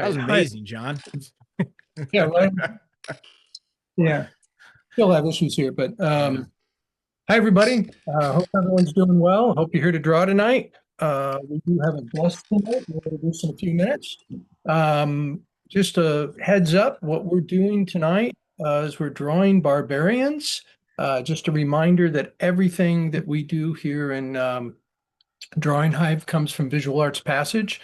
was right. amazing, John. Yeah, right. Yeah, still have issues here, but Yeah. hi everybody. Hope everyone's doing well. Hope you're here to draw tonight. We do have a guest tonight. We'll introduce in a few minutes. Just a heads up, what we're doing tonight is we're drawing Barbarians. Just a reminder that everything that we do here in Drawing Hive comes from Visual Arts Passage.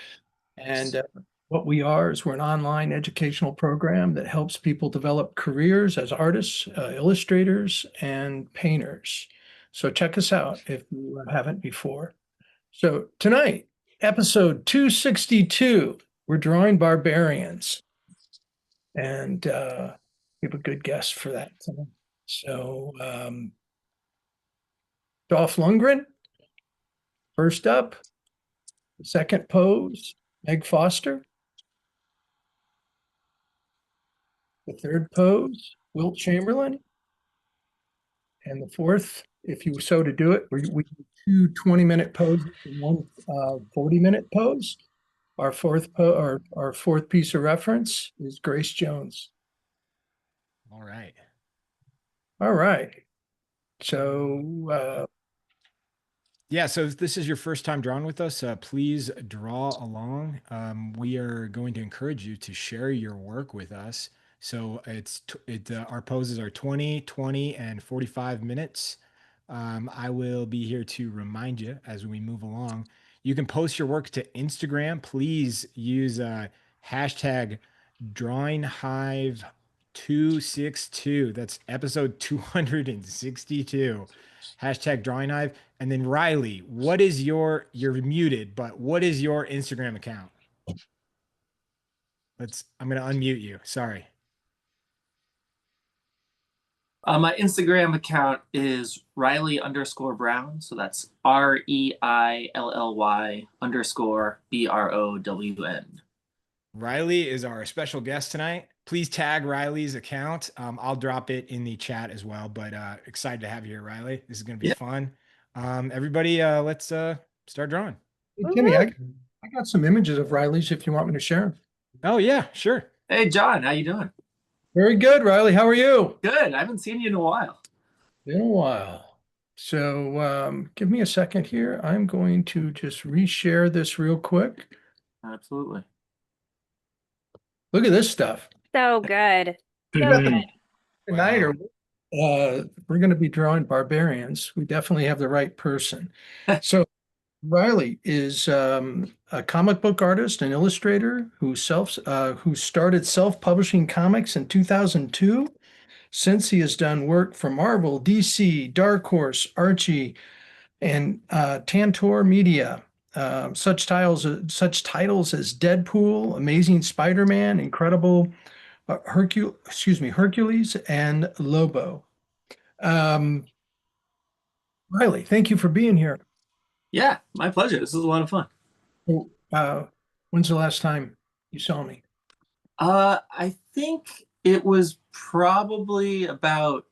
And what we are is we're an online educational program that helps people develop careers as artists, illustrators, and painters. So check us out if you haven't before. So tonight, episode 262, we're drawing Barbarians. And we have a good guest for that. So Dolph Lundgren, first up. Second pose, Meg Foster. The third pose, Wilt Chamberlain. And the fourth, if you so to do it, we do two 20-minute poses and one 40-minute pose. Our fourth piece of reference is Grace Jones. All right. All right. So Yeah, so if this is your first time drawing with us, please draw along. We are going to encourage you to share your work with us. So our poses are 20, 20, and 45 minutes. I will be here to remind you as we move along. You can post your work to Instagram. Please use hashtag Drawing Hive 262. That's episode 262. Hashtag Drawing Hive. And then Reilly, you're muted, but what is your Instagram account? I'm going to unmute you. Sorry. My Instagram account is Reilly_Brown. So that's REILLY_BROWN. Reilly is our special guest tonight. Please tag Reilly's account. I'll drop it in the chat as well, but excited to have you here, Reilly. This is going to be fun. Everybody, let's start drawing. hey, Timmy, I got some images of Riley's if you want me to share them. Oh yeah, sure. Hey, John, how you doing? Very good, Reilly. How are you? Good. I haven't seen you in a while. Been a while. So give me a second here. I'm going to just reshare this real quick. Absolutely. Look at this stuff. So good. So Mm. good. Tonight, we're going to be drawing Barbarians. We definitely have the right person. So Reilly is a comic book artist and illustrator who started self-publishing comics in 2002. Since he has done work for Marvel, DC, Darkhorse, Archie, and Tantor Media. Such titles as Deadpool, Amazing Spider-Man, Incredible Hercules, and Lobo. Reilly, thank you for being here. Yeah, my pleasure. This is a lot of fun. When's the last time you saw me? I think it was probably about,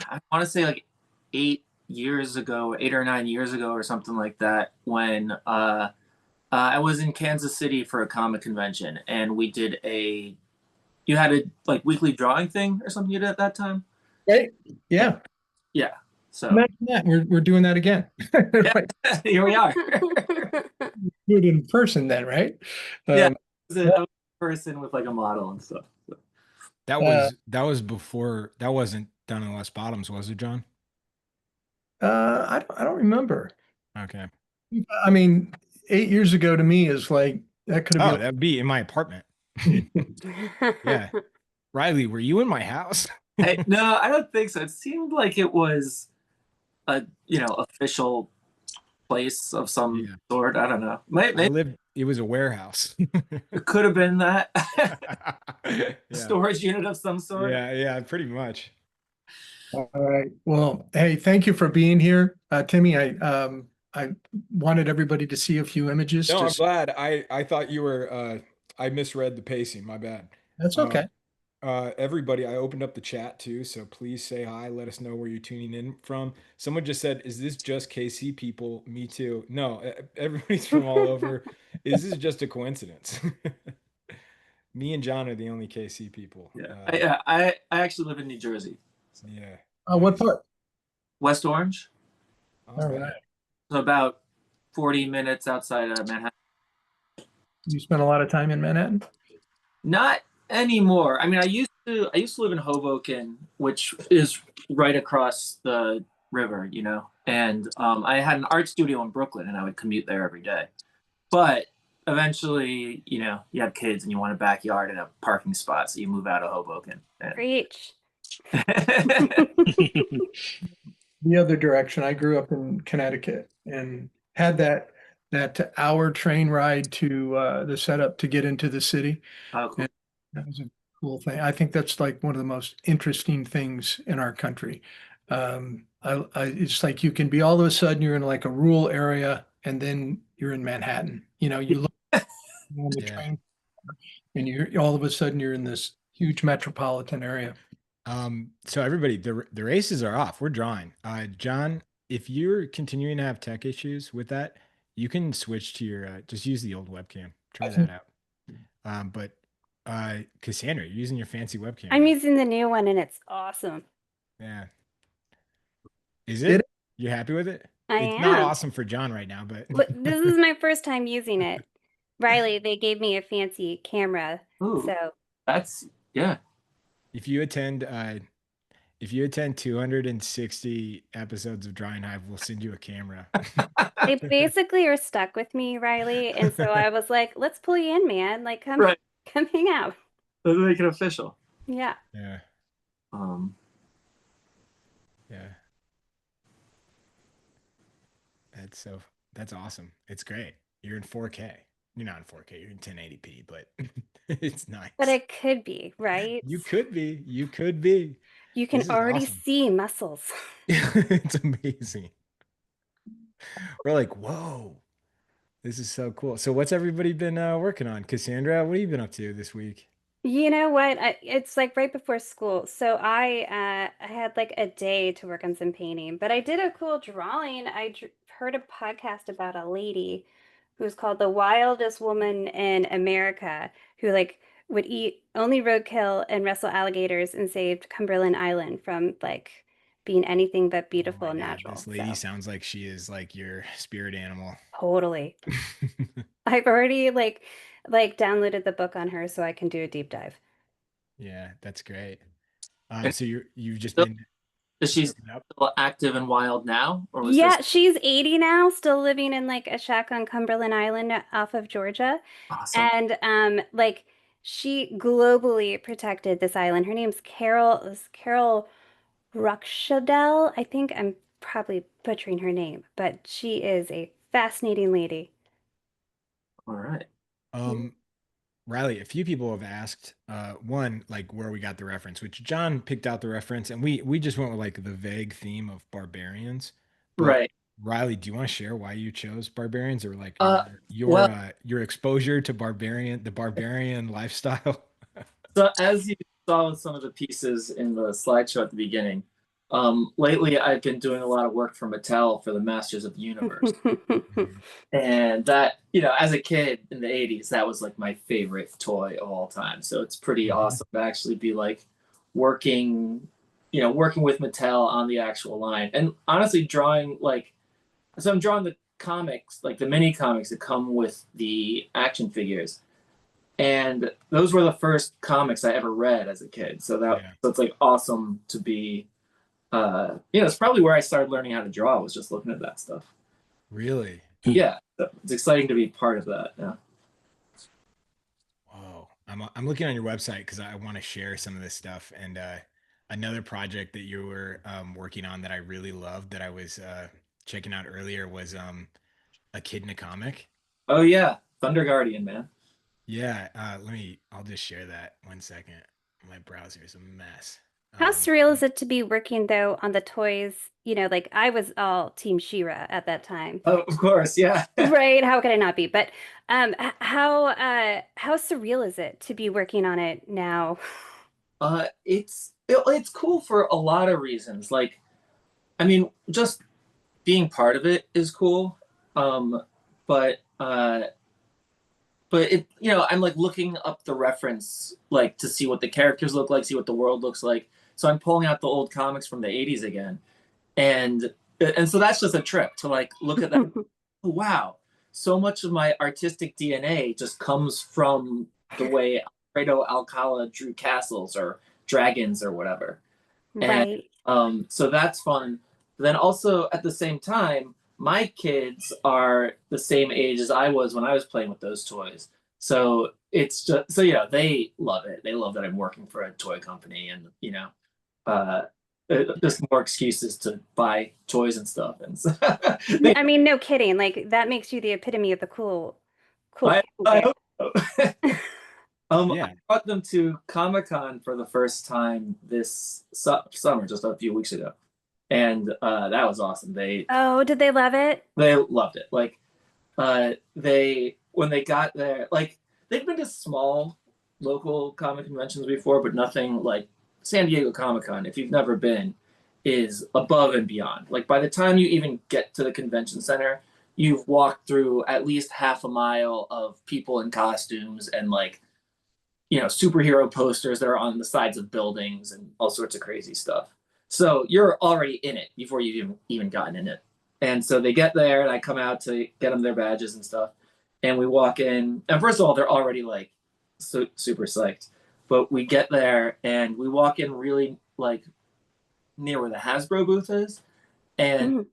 I want to say like 8 years ago, 8 or 9 years ago or something like that, when I was in Kansas City for a comic convention, and we did you had a like weekly drawing thing or something you did at that time? Right. Yeah. Yeah. So imagine that. We're doing that again. Right. Here we are. Do it in person then, right? Yeah. It was a person with like a model and stuff. So. That was before, that wasn't done in West Bottoms, was it, John? I don't remember. Okay. I mean, 8 years ago to me is like that could have been. That'd be in my apartment. Yeah. Reilly, were you in my house? No, I don't think so. It seemed like it was a official place of some sort. I don't know. It was a warehouse. It could have been that. Yeah. Storage unit of some sort. Yeah, pretty much. All right. Well, hey, thank you for being here, Timmy. I wanted everybody to see a few images. No, I'm glad. I thought you were. I misread the pacing. My bad. That's okay. Everybody, I opened up the chat too, so please say hi. Let us know where you're tuning in from. Someone just said, "Is this just KC people?" Me too. No, everybody's from all over. Is this just a coincidence? Me and John are the only KC people. Yeah, I actually live in New Jersey, Yeah. What part? West Orange, All All right. right. so about 40 minutes outside of Manhattan. You spent a lot of time in Manhattan? Not anymore. I mean, I used to live in Hoboken, which is right across the river, you know. And I had an art studio in Brooklyn, and I would commute there every day. But eventually, you know, you have kids and you want a backyard and a parking spot, so you move out of Hoboken. Preach. The other direction. I grew up in Connecticut and had that hour train ride to the setup to get into the city. Oh, cool. And that was a cool thing. I think that's like one of the most interesting things in our country. It's like you can be all of a sudden you're in like a rural area and then you're in Manhattan. You know, you look on the Yeah. train and you're all of a sudden you're in this huge metropolitan area. So everybody, the races are off. We're drawing. John, if you're continuing to have tech issues with that, you can switch to your just use the old webcam. Try that out. But Cassandra, you're using your fancy webcam. I'm now. using the new one and it's awesome. Yeah. Is it? You happy with it? I It's not am. awesome for John right now, but Look, this is my first time using it. Reilly, they gave me a fancy camera. Ooh, So that's yeah. if you attend 260 episodes of Drawing Hive, we'll send you a camera. they basically are stuck with me, Reilly. And so I was like, let's pull you in, man. Like, come Right. come hang out. Let's make it official. Yeah. Yeah. Yeah. That's awesome. It's great. You're in 4K. You're not in 4K, you're in 1080p, but it's nice. But it could be, right? You could be. You could be. You can This is already awesome. see muscles. It's amazing. We're like, whoa, this is so cool. So what's everybody been working on? Cassandra, what have you been up to this week? You know what? It's like right before school. So I had like a day to work on some painting, but I did a cool drawing. Heard a podcast about a lady who's called the wildest woman in America, who like would eat only roadkill and wrestle alligators and saved Cumberland Island from like being anything but Oh beautiful my and God, natural. this lady So sounds like she is like your spirit animal. totally. I've already like downloaded the book on her so I can do a deep dive. Yeah, that's great. And So you've just still, been is she soaking up. still active and wild now, or was Yeah, this she's 80 now, still living in like a shack on Cumberland Island off of Georgia. awesome? And like she globally protected this island. Her name's Carol Ruckshadell. I think I'm probably butchering her name, but she is a fascinating lady. All right. Riley, a few people have asked, one, like where we got the reference, which John picked out the reference, and we just went with like the vague theme of barbarians. But Right. Riley, do you want to share why you chose barbarians, or like Uh, your well, your exposure to the barbarian lifestyle? so as you saw with some of the pieces in the slideshow at the beginning, lately I've been doing a lot of work for Mattel for the Masters of the Universe. And that, you know, as a kid in the 80s, that was like my favorite toy of all time. So it's pretty awesome to actually be like working, you know, working with Mattel on the actual line. And honestly, drawing like, so I'm drawing the comics, like the mini comics that come with the action figures. And those were the first comics I ever read as a kid. So so it's like awesome to be, you know, it's probably where I started learning how to draw, was just looking at that stuff. Really? Yeah, so it's exciting to be part of that. Yeah. Whoa. I'm looking on your website because I want to share some of this stuff. And another project that you were working on that I really loved that I was checking out earlier was a kid in a comic. Oh yeah, Thunder Guardian, man. Yeah, I'll just share that 1 second. My browser is a mess. How surreal is it to be working though on the toys? You know, like I was all Team She-Ra at that time. Oh, of course, yeah. Right? How could I not be? But how surreal is it to be working on it now? It's cool for a lot of reasons. Like, I mean, just being part of it is cool. But but it, I'm like looking up the reference, like to see what the characters look like, see what the world looks like. So I'm pulling out the old comics from the 80s again. And so that's just a trip to like look at that. Oh, wow. So much of my artistic DNA just comes from the way Alfredo Alcala drew castles or dragons or whatever. And Right. so that's fun. But then also at the same time, my kids are the same age as I was when I was playing with those toys. So it's just they love it. They love that I'm working for a toy company, and uh, just more excuses to buy toys and stuff. And so I mean, no kidding. Like that makes you the epitome of the cool I kid. hope so. I Yeah. brought them to Comic-Con for the first time this summer, just a few weeks ago, and that was awesome. Oh, did they love it? They loved it. Like they when they got there, like they've been to small local comic conventions before, but nothing like San Diego Comic-Con, if you've never been, is above and beyond. Like by the time you even get to the convention center, you've walked through at least half a mile of people in costumes and like superhero posters that are on the sides of buildings and all sorts of crazy stuff. So you're already in it before you've even gotten in it. And so they get there, and I come out to get them their badges and stuff. And we walk in, and first of all, they're already like super psyched. But we get there, and we walk in really like near where the Hasbro booth is. And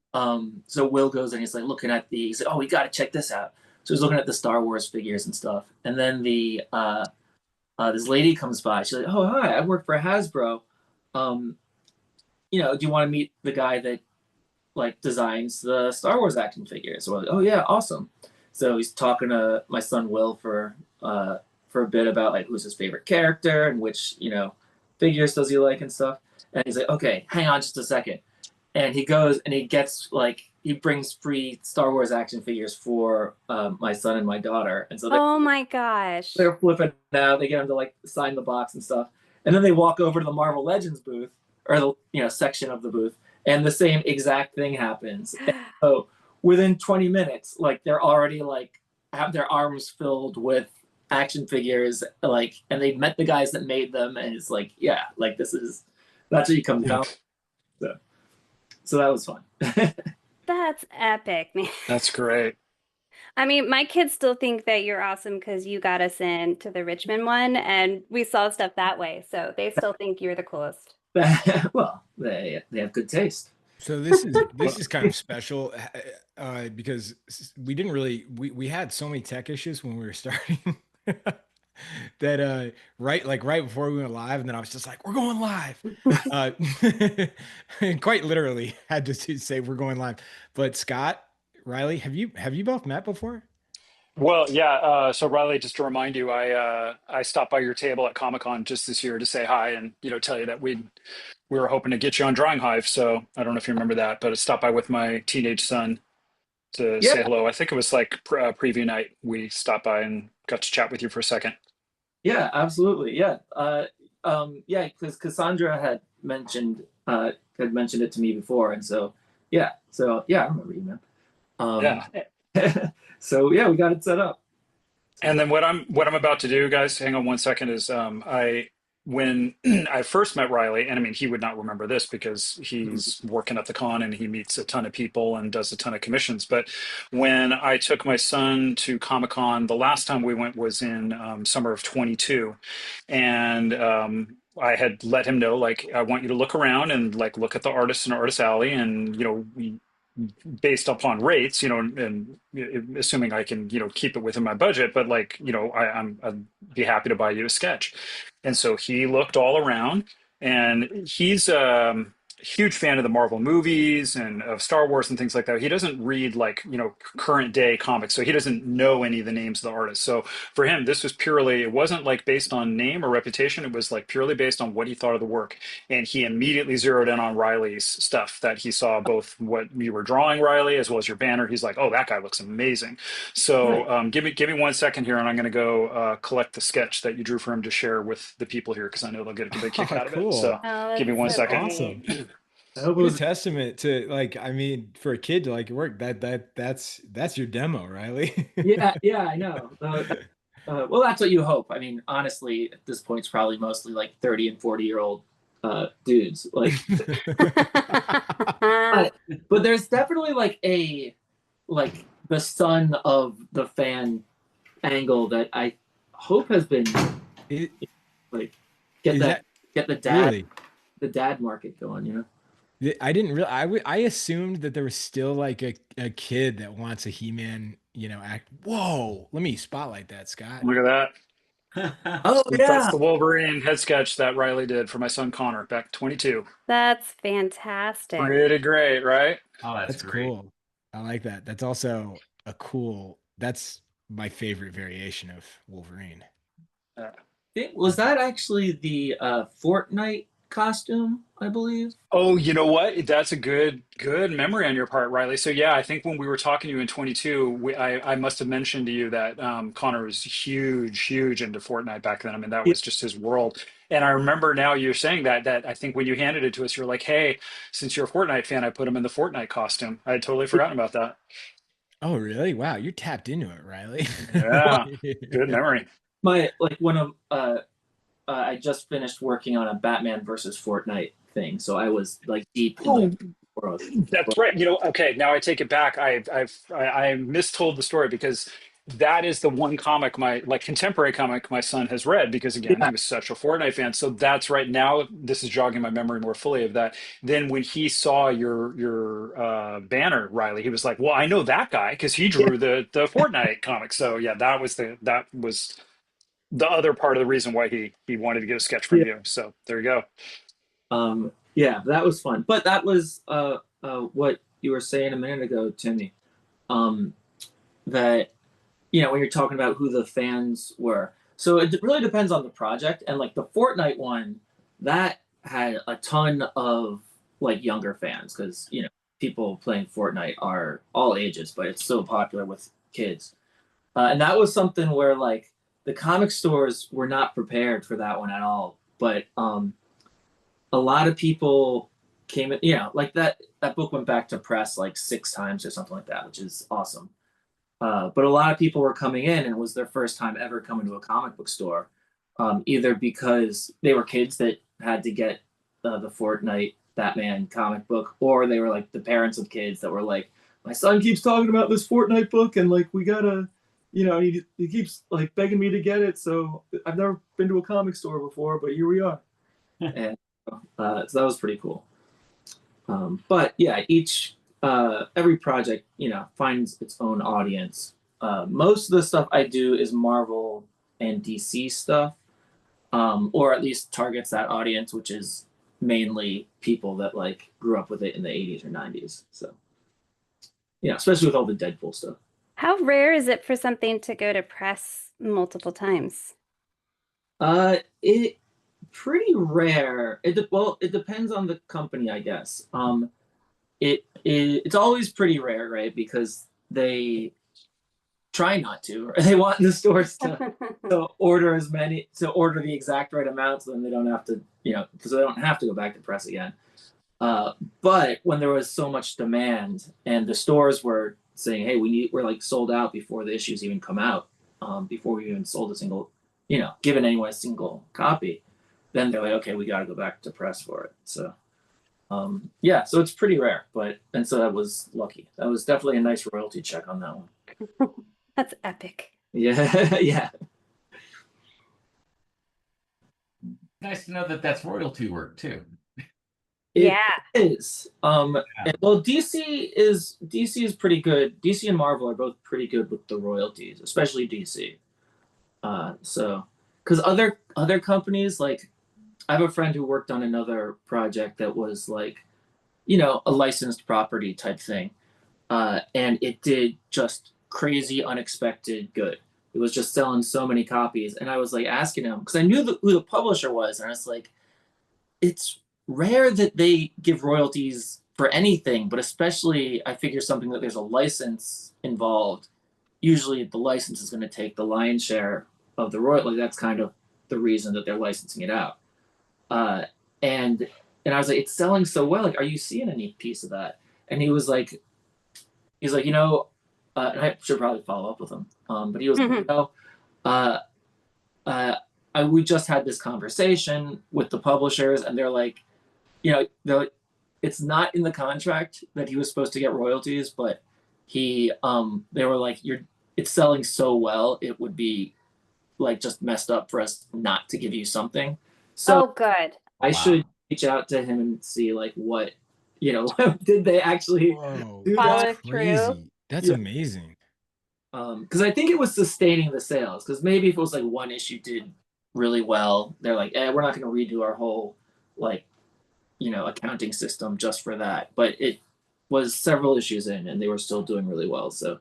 so Will goes and he's like looking at he's like, oh, we got to check this out. So he's looking at the Star Wars figures and stuff. And then this lady comes by. She's like, oh, hi, I work for Hasbro. Do you want to meet the guy that like designs the Star Wars action figures? So we're like, oh yeah, awesome. So he's talking to my son Will for a bit about like who's his favorite character and which figures does he like and stuff. And he's like, okay, hang on just a second. And he goes and he brings free Star Wars action figures for my son and my daughter. And so oh my gosh, they're flipping out. They get him to like sign the box and stuff. And then they walk over to the Marvel Legends booth, or the section of the booth, and the same exact thing happens. And so within 20 minutes, like they're already like have their arms filled with action figures, like, and they met the guys that made them, and it's like, yeah, like that's what you come down. So that was fun. that's epic, man. That's great. I mean, my kids still think that you're awesome because you got us into the Richmond one, and we saw stuff that way. So they still think you're the coolest. Well, they have good taste. So this is kind of special because we didn't really we had so many tech issues when we were starting that right before we went live, and then I was just like, we're going live. And quite literally had to say we're going live. But Scott, Reilly, have you both met before? Well, yeah. So Riley, just to remind you, I stopped by your table at Comic-Con just this year to say hi and tell you that we were hoping to get you on Drawing Hive. So I don't know if you remember that, but I stopped by with my teenage son to say hello. I think it was like preview night. We stopped by and got to chat with you for a second. Yeah, absolutely. Yeah. Because Cassandra had mentioned it to me before, and so yeah, I remember you, man. Yeah. So yeah, we got it set up. And then what I'm about to do, guys, hang on one second, is when I first met Riley, and I mean he would not remember this because he's working at the con and he meets a ton of people and does a ton of commissions. But when I took my son to Comic-Con, the last time we went was in summer of 22, and I had let him know, like, I want you to look around and like look at the artists in Artist Alley, and we based upon rates, and assuming I can, keep it within my budget, but like, I'd be happy to buy you a sketch. And so he looked all around, and he's a huge fan of the Marvel movies and of Star Wars and things like that. He doesn't read like, current day comics, so he doesn't know any of the names of the artists. So for him, this was purely, it wasn't like based on name or reputation. It was like purely based on what he thought of the work. And he immediately zeroed in on Riley's stuff, that he saw both what you were drawing, Riley, as well as your banner. He's like, oh, that guy looks amazing. So give me 1 second here, and I'm going to go collect the sketch that you drew for him to share with the people here, because I know they'll get a big kick out of it. So give me 1 second. Awesome. I hope it was a testament to, like, I mean, for a kid to like work that's your demo, Riley. yeah, I know. Well, that's what you hope. I mean, honestly, at this point, it's probably mostly like 30 and 40-year-old dudes. Like, but there's definitely like the son of the fan angle that I hope has been It, like is get the really? dad market going. You know. I didn't really. I assumed that there was still like a kid that wants a He-Man, act. Whoa! Let me spotlight that, Scott. Look at that. Oh That's yeah. the Wolverine head sketch that Reilly did for my son Connor back 22. That's fantastic. Pretty great, right? Oh, that's That's great. cool. I like that. That's also a cool. That's my favorite variation of Wolverine. Was that actually the Fortnite costume? I believe. Oh, you know what? That's a good memory on your part, Riley. So yeah, I think when we were talking to you in 22, I must have mentioned to you that Connor was huge into Fortnite back then. I mean, that Yeah. was just his world. And I remember now you're saying that I think when you handed it to us, you're like, hey, since you're a Fortnite fan, I put him in the Fortnite costume. I had totally forgotten about that. Oh, really? Wow, you're tapped into it, Riley. Yeah, good memory. My like one of I just finished working on a Batman versus Fortnite thing, so I was like deep in Oh, the world. that's right. Okay, now I take it back. I mistold the story because that is the one comic my like contemporary comic my son has read because again Yeah, he was such a Fortnite fan. So that's right now this is jogging my memory more fully of that. Then when he saw your banner, Riley, he was like, "Well, I know that guy because he yeah, drew the Fortnite comic." So yeah, that was the other part of the reason why he wanted to get a sketch from yeah. you. So there you go. Yeah, that was fun. But that was what you were saying a minute ago, Timmy. Um, that when you're talking about who the fans were. So it really depends on the project. And like the Fortnite one, that had a ton of like younger fans because people playing Fortnite are all ages, but it's so popular with kids. And that was something where like the comic stores were not prepared for that one at all. But a lot of people came in, like that book went back to press like 6 times or something like that, which is awesome. But a lot of people were coming in and it was their first time ever coming to a comic book store, either because they were kids that had to get the Fortnite Batman comic book, or they were like the parents of kids that were like, my son keeps talking about this Fortnite book and like we gotta, he keeps like begging me to get it. So I've never been to a comic store before, but here we are. And so that was pretty cool. But yeah, every project finds its own audience. Most of the stuff I do is Marvel and DC stuff, or at least targets that audience, which is mainly people that like grew up with it in the 80s or 90s. So especially with all the Deadpool stuff. How rare is it for something to go to press multiple times? It pretty rare. It depends on the company, I guess. It's always pretty rare, right? Because they try not to. They want the stores to order the exact right amount, so then they don't have to, because they don't have to go back to press again. But when there was so much demand and the stores were saying, "Hey, we're like sold out before the issues even come out, before we even sold a single, given anyone a single copy," then they're like, "Okay, we got to go back to press for it." So. So it's pretty rare, and so that was lucky. That was definitely a nice royalty check on that one. That's epic. Yeah, yeah. Nice to know that that's royalty work too. It Yeah. is. Well, DC is pretty good. DC and Marvel are both pretty good with the royalties, especially DC. Because other companies like. I have a friend who worked on another project that was like, a licensed property type thing. And it did just crazy, unexpected good. It was just selling so many copies. And I was like asking him, because I knew who the publisher was. And I was like, it's rare that they give royalties for anything, but especially I figure something that there's a license involved. Usually the license is going to take the lion's share of the royalty. That's kind of the reason that they're licensing it out. And I was like, it's selling so well. Like, are you seeing any piece of that? And he was like, and I should probably follow up with him. But he was like, uh, we just had this conversation with the publishers, and they're like, it's not in the contract that he was supposed to get royalties, but they were like, it's selling so well, it would be like just messed up for us not to give you something. So Oh, good. I should reach out to him and see like what, did they actually do Follow that? through. Crazy. That's amazing. Because I think it was sustaining the sales. Because maybe if it was like one issue did really well, they're like, we're not going to redo our whole accounting system just for that. But it was several issues in, and they were still doing really well. So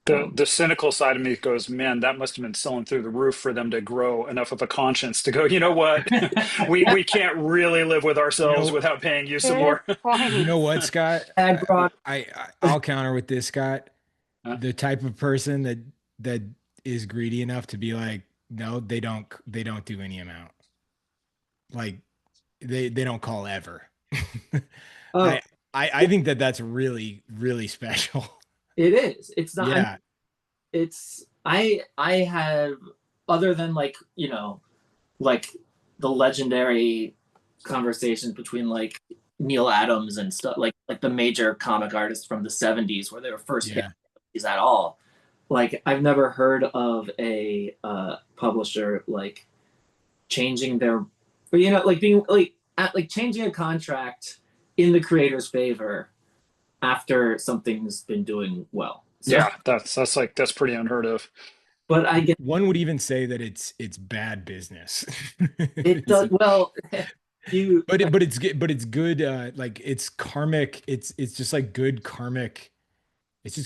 the cynical side of me goes, man, that must have been selling through the roof for them to grow enough of a conscience to go, you know what, we can't really live with ourselves without paying you some more. You know what, Scott? I'll counter with this, Scott. The type of person that is greedy enough to be like, no, they don't do any amount. Like they don't call ever. I think that's really, really special. It is. It's not. Yeah. I have, other than like the legendary conversations between like Neil Adams and stuff, like the major comic artists from the 70s where they were first getting these at all. Like I've never heard of a publisher like changing their, like being like changing a contract in the creator's favor after something's been doing well. So, yeah, that's pretty unheard of. But I get, one would even say that it's bad business. It does well. But it's good. Like it's karmic. It's just like good karmic. It's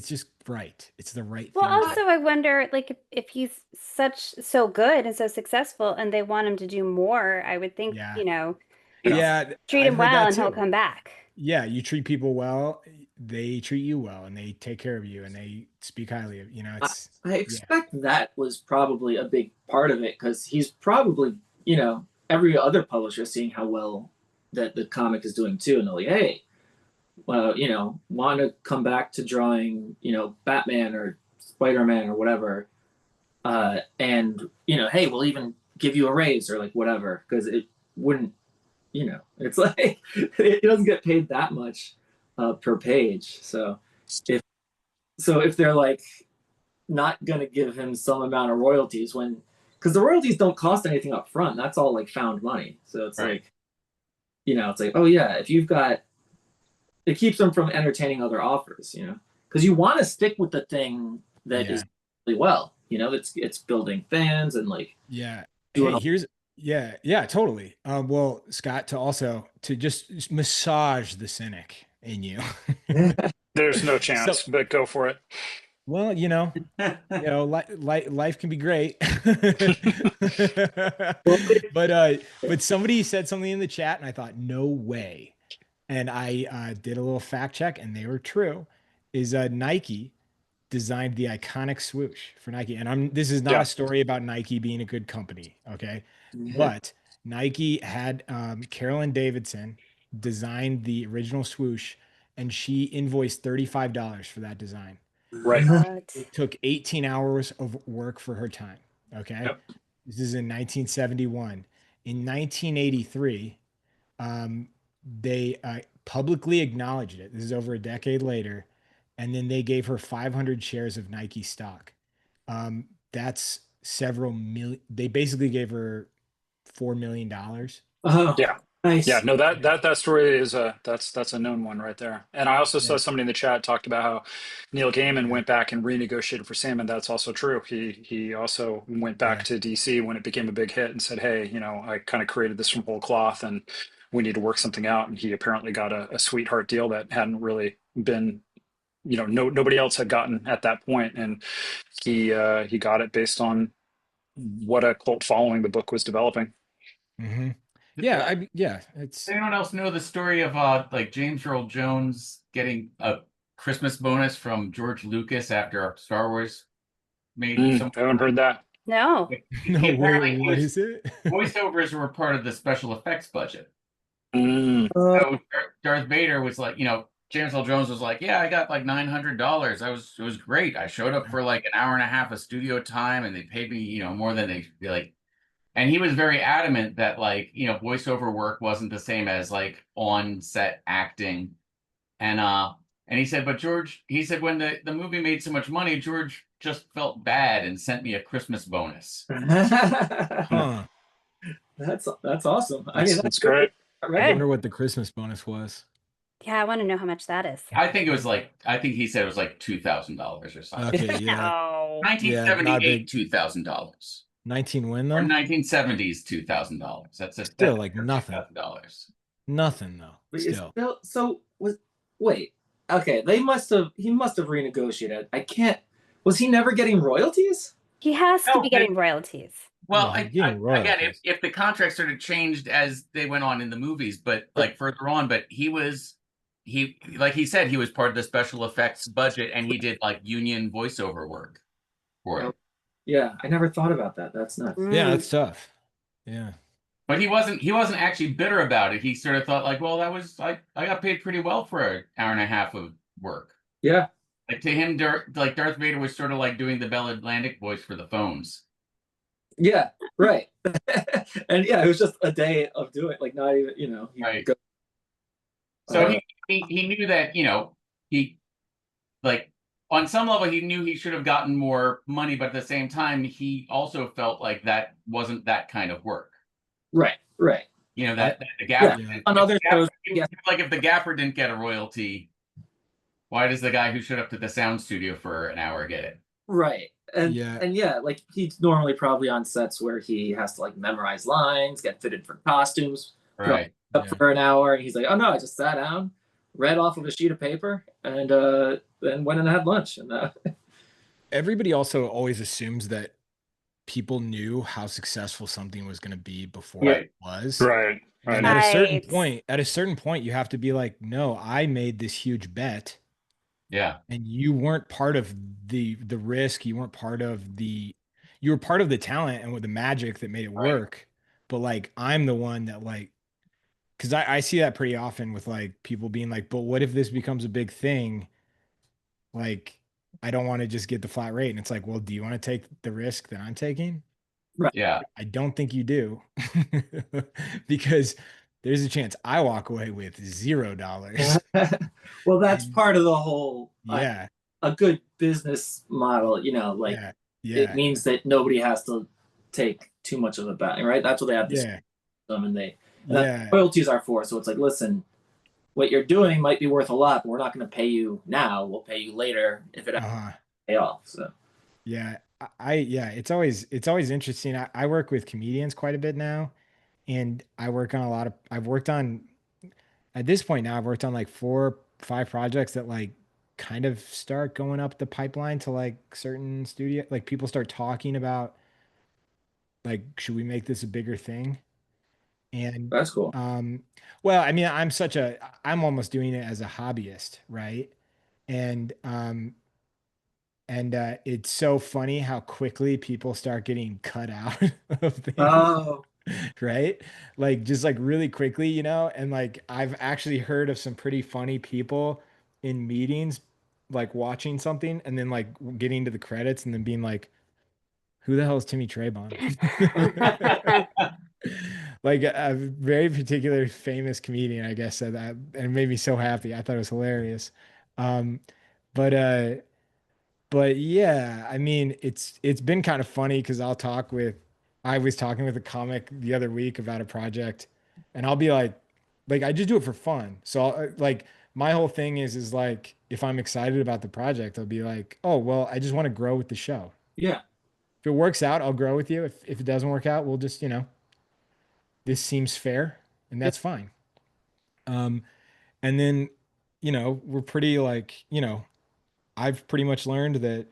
just right. It's the right Well, thing. also I wonder, like, if he's so good and so successful, and they want him to do more, I would think, treat him well and he'll come back. Yeah, you treat people well, they treat you well, and they take care of you, and they speak highly of you. I expect that was probably a big part of it, because he's probably, every other publisher seeing how well that the comic is doing too, and they're like, hey, well, want to come back to drawing, Batman or Spider-Man or whatever, and hey, we'll even give you a raise or like whatever, because it wouldn't, it's like it doesn't get paid that much per page. So if they're like not gonna give him some amount of royalties, because the royalties don't cost anything up front, that's all like found money. So it's like, it's like, oh yeah, if you've got, it keeps them from entertaining other offers, because you want to stick with the thing that is really well, it's building fans and like totally. Well, Scott, to just massage the cynic in you. There's no chance, but go for it. Well, life can be great. But somebody said something in the chat, and I thought, no way. And I did a little fact check, and they were true. Is Nike designed the iconic swoosh for Nike? And this is not a story about Nike being a good company, okay? But Nike had Carolyn Davidson designed the original swoosh, and she invoiced $35 for that design. Right. It took 18 hours of work for her time. Okay. Yep. This is in 1971. In 1983, they publicly acknowledged it. This is over a decade later. And then they gave her 500 shares of Nike stock. That's several million. They basically gave her $4 million. Oh, yeah. Nice. Yeah, no, that story is that's a known one right there. And I also saw somebody in the chat talked about how Neil Gaiman went back and renegotiated for Sam, and that's also true. He also went back to DC when it became a big hit and said, hey, I kind of created this from whole cloth, and we need to work something out. And he apparently got a sweetheart deal that hadn't really been, nobody else had gotten at that point, and he got it based on what a cult following the book was developing. Mm-hmm. It's. Does anyone else know the story of like James Earl Jones getting a Christmas bonus from George Lucas after Star Wars made? I haven't heard that. No. What is it? Voiceovers were part of the special effects budget. Mm. So Darth Vader was like, James Earl Jones was like, "Yeah, I got like $900. It was great. I showed up for like an hour and a half of studio time, and they paid me, more than they like." And he was very adamant that like, voiceover work wasn't the same as like on set acting. And he said, but George, he said when the movie made so much money, George just felt bad and sent me a Christmas bonus. Huh. That's awesome. I mean, That's great. I right. wonder what the Christmas bonus was. Yeah, I want to know how much that is. I think he said it was like $2,000 or something. Okay, yeah. No. Yeah, not 1978, big. $2,000. 19 win Or though? 1970s, $2,000. Still like nothing. $2,000. Nothing though. But Still. wait. Okay, he must have renegotiated. I can't. Was he never getting royalties? He has to No, be getting royalties. Well, Yeah, he's getting again, royalties. if the contract sort of changed as they went on in the movies, but like further on, but like he said, he was part of the special effects budget, and he did like union voiceover work for it. Yeah, I never thought about that. That's nuts. Yeah, that's tough. Yeah. But he wasn't actually bitter about it. He sort of thought like, well, that was I got paid pretty well for an hour and a half of work. Yeah. Like to him, like Darth Vader was sort of like doing the Bell Atlantic voice for the phones. Yeah, right. And yeah, it was just a day of doing like not even, Right. So he knew that, he like on some level he knew he should have gotten more money, but at the same time he also felt like that wasn't that kind of work. Right. That the gaffer on other shows, like if the gaffer didn't get a royalty, why does the guy who showed up to the sound studio for an hour get it? Right. And yeah, like he's normally probably on sets where he has to like memorize lines, get fitted for costumes, Right. up for an hour, and he's like, "Oh no, I just sat down, read off of a sheet of paper, and then went and had lunch." And everybody also always assumes that people knew how successful something was going to be before it was. Right. And at a certain point, you have to be like, no, I made this huge bet. Yeah. And you weren't part of the risk. You weren't part of you were part of the talent and with the magic that made it work. But like, I'm the one that like, because I see that pretty often with like people being like, but what if this becomes a big thing? Like, I don't want to just get the flat rate. And it's like, well, do you want to take the risk that I'm taking? Right. Yeah. I don't think you do. Because there's a chance I walk away with $0. Well, that's part of the whole a good business model, like it means that nobody has to take too much of a bet, right? That's what they have to say them, and that's royalties are for. So it's like, listen, what you're doing might be worth a lot, but we're not going to pay you now. We'll pay you later if it pay off. So it's always interesting. I work with comedians quite a bit now, and I've worked on at this point now, I've worked on like 4-5 projects that like kind of start going up the pipeline to like certain studio, like people start talking about like, should we make this a bigger thing? And that's cool. Well, I mean, I'm almost doing it as a hobbyist, right? And it's so funny how quickly people start getting cut out of things. Oh, right? Like just like really quickly, and like I've actually heard of some pretty funny people in meetings, like watching something and then like getting to the credits and then being like, who the hell is Timmy Trebon? Like a very particular famous comedian, I guess, said that and made me so happy. I thought it was hilarious. Um, but yeah, I mean, it's been kind of funny because I was talking with a comic the other week about a project, and I'll be like I just do it for fun. So like my whole thing is like if I'm excited about the project, I'll be like, oh well, I just want to grow with the show. Yeah. If it works out, I'll grow with you. If it doesn't work out, we'll just this seems fair, and that's fine. And then we're pretty like I've pretty much learned that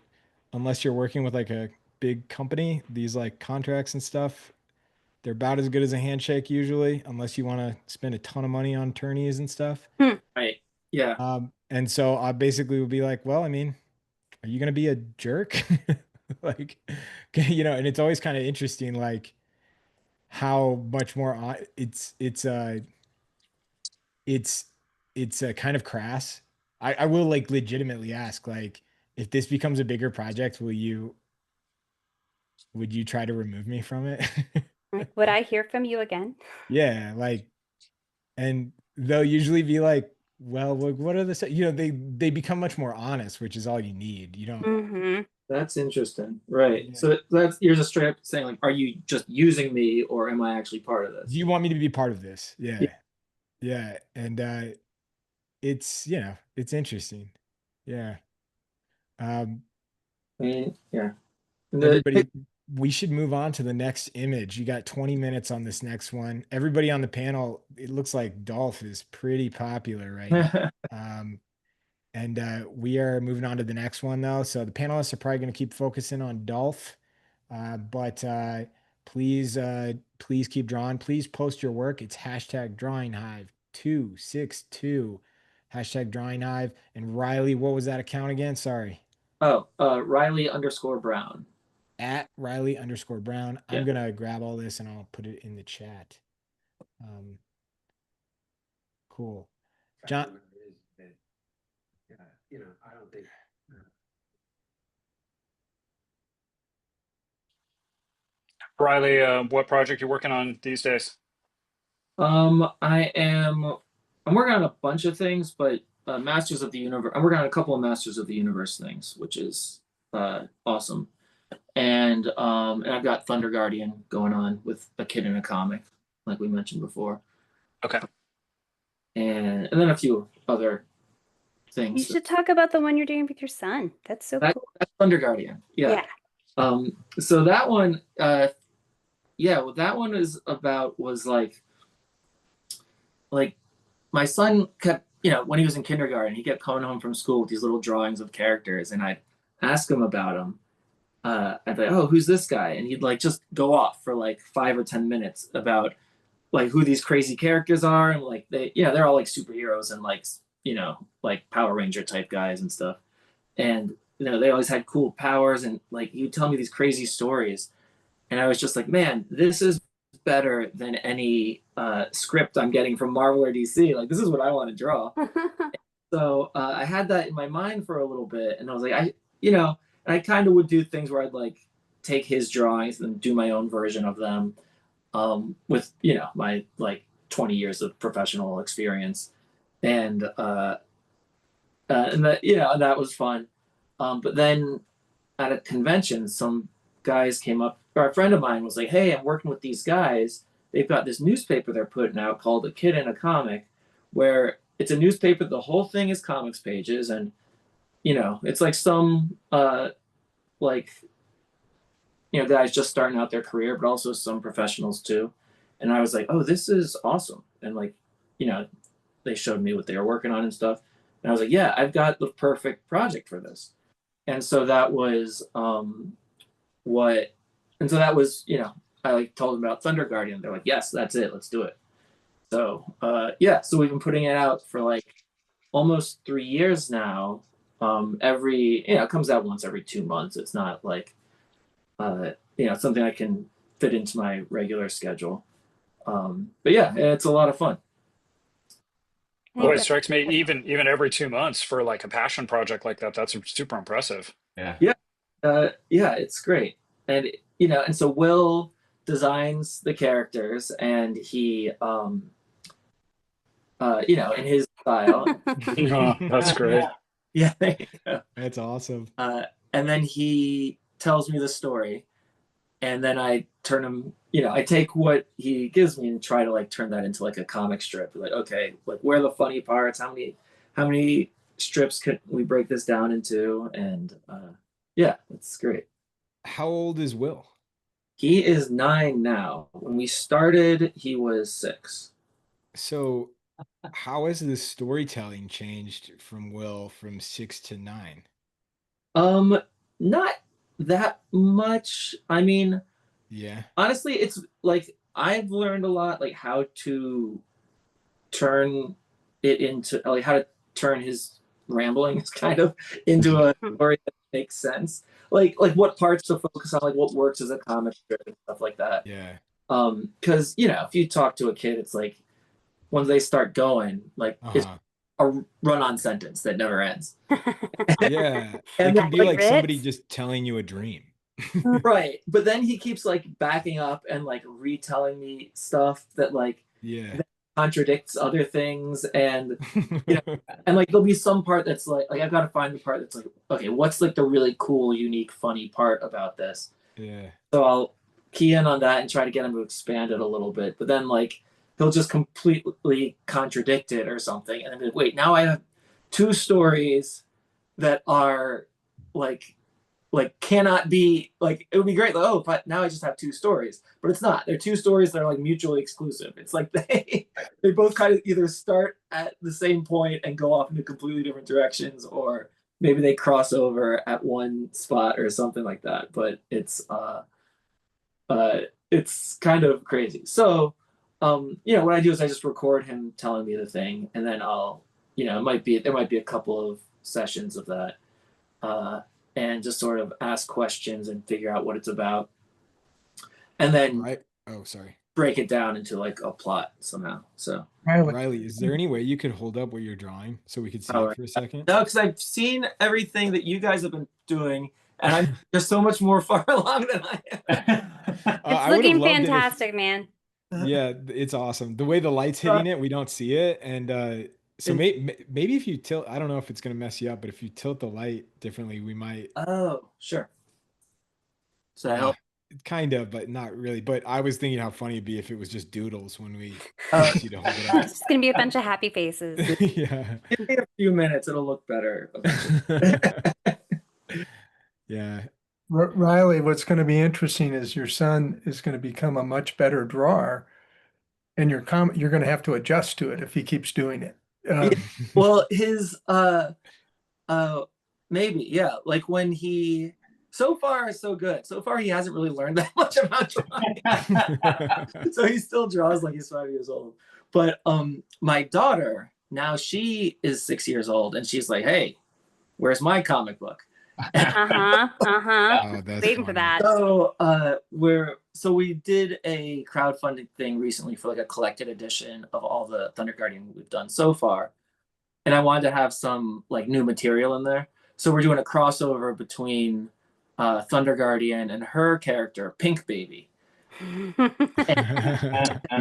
unless you're working with like a big company, these like contracts and stuff, they're about as good as a handshake usually, unless you want to spend a ton of money on attorneys and stuff. Right. Yeah. And so I basically would be like, well, I mean, are you going to be a jerk? Like, and it's always kind of interesting, like how much more it's kind of crass I will like legitimately ask, like, if this becomes a bigger project, would you try to remove me from it? Would I hear from you again? Yeah, like, and they'll usually be like, well, what are they become much more honest, which is all you need. You don't, Mm-hmm. That's interesting. Right. yeah. So that's you're just straight up saying like, are you just using me or am I actually part of Do this? you want me to be part of this? Yeah. Yeah. Yeah. And it's, it's interesting. Yeah. Um, I mean, yeah. And everybody, we should move on to the next image. You got 20 minutes on this next one. Everybody on the panel, it looks like Dolph is pretty popular right now. And we are moving on to the next one though. So the panelists are probably going to keep focusing on Dolph. But please keep drawing. Please post your work. It's hashtag Drawing Hive 262. Hashtag Drawing Hive. And Reilly, what was that account again? Sorry. Oh, Reilly_Brown. At Reilly_Brown. Yeah. I'm gonna grab all this and I'll put it in the chat. Cool. John, I don't think. Riley, what project you working on these days? I'm working on a bunch of things, but Masters of the Universe. I'm working on a couple of Masters of the Universe things, which is awesome. And I've got Thunder Guardian going on with a kid in a comic, like we mentioned before. Okay. And then a few other You things. should talk about the one you're doing with your son. That's so cool. That's Thunder Guardian. Yeah. So that one, well, that one was like my son kept, when he was in kindergarten, he kept coming home from school with these little drawings of characters, and I'd ask him about them. I'd be like, oh, who's this guy? And he'd like just go off for like 5 or 10 minutes about like who these crazy characters are, and like they're all like superheroes and like Power Ranger type guys and stuff. And they always had cool powers, and like he'd tell me these crazy stories, and I was just like, man, this is better than any script I'm getting from Marvel or DC. Like, this is what I want to draw. So I had that in my mind for a little bit, and I was like, I kind of would do things where I'd like take his drawings and do my own version of them, with my like 20 years of professional experience, and that was fun. But then at a convention, some guys came up, or a friend of mine was like, hey, I'm working with these guys. They've got this newspaper they're putting out called A Kid in a Comic, where it's a newspaper. The whole thing is comics pages. And, it's like some, guys just starting out their career, but also some professionals too. And I was like, oh, this is awesome. And like, they showed me what they were working on and stuff. And I was like, yeah, I've got the perfect project for this. And so that was I like told them about Thunder Guardian. They're like, yes, that's it, let's do it. So so we've been putting it out for like almost 3 years now. It comes out once every 2 months. It's not like something I can fit into my regular schedule. But yeah, it's a lot of fun. Boy, it strikes me even every 2 months for like a passion project like that. That's super impressive. Yeah, it's great. And and so Will designs the characters, and he in his style. Oh, that's great. Yeah. That's awesome. And then he tells me the story, and then I turn him, I take what he gives me and try to like turn that into like a comic strip. Like, okay, like where are the funny parts? How many strips could we break this down into? And it's great. How old is Will? He is 9 now. When we started, he was 6. So how has the storytelling changed from Will from 6 to 9? Not that much. I mean, Yeah. honestly, it's like I've learned a lot, like how to turn it into, like how to turn his ramblings kind of into a story that makes sense. Like what parts to focus on, like what works as a comic strip and stuff like that. Yeah. Because if you talk to a kid, it's like once they start going, like it's a run-on sentence that never ends. Yeah, And it then, can be like, like somebody Ritz? just telling you a dream. right, but then he keeps like backing up and like retelling me stuff that like Yeah. that contradicts other things, and you know, and like there'll be some part that's like I've got to find the part that's like, okay, what's like the really cool, unique, funny part about this? Yeah. So I'll key in on that and try to get him to expand it a little bit, but then like he'll just completely contradict it or something, and then be like, wait, now I have two stories that are like cannot be like, it would be great like, oh, but now I just have two stories, but it's not. They're two stories that are like mutually exclusive. It's like they both kind of either start at the same point and go off into completely different directions, or maybe they cross over at one spot or something like that. But it's kind of crazy. So what I do is I just record him telling me the thing, and then I'll there might be a couple of sessions of that, and just sort of ask questions and figure out what it's about, and then Right. Oh, sorry. break it down into like a plot somehow. So Reilly, is there any way you could hold up what you're drawing so we could see it for a second? no, because I've seen everything that you guys have been doing, and I'm just so much more far along than I am. It's I would have looking loved it if- fantastic, man. Yeah, it's awesome. The way the light's hitting it, we don't see it. And so maybe if you tilt, I don't know if it's going to mess you up, but if you tilt the light differently, we might. Oh, sure. So I help. Kind of, but not really. But I was thinking how funny it'd be if it was just doodles when we asked you to hold it up. It's just gonna be a bunch of happy faces. Yeah. Give me a few minutes, it'll look better. Yeah. Reilly, what's going to be interesting is your son is going to become a much better drawer, and you're going to have to adjust to it if he keeps doing it. Well, his maybe, yeah. Like when he so far so good. So far he hasn't really learned that much about drawing. So he still draws like he's 5 years old. But my daughter, now she is 6 years old, and she's like, hey, where's my comic book? Oh, that's Waiting for funny. that. So we did a crowdfunding thing recently for like a collected edition of all the Thunder Guardian we've done so far, and I wanted to have some like new material in there. So we're doing a crossover between Thunder Guardian and her character Pink Baby.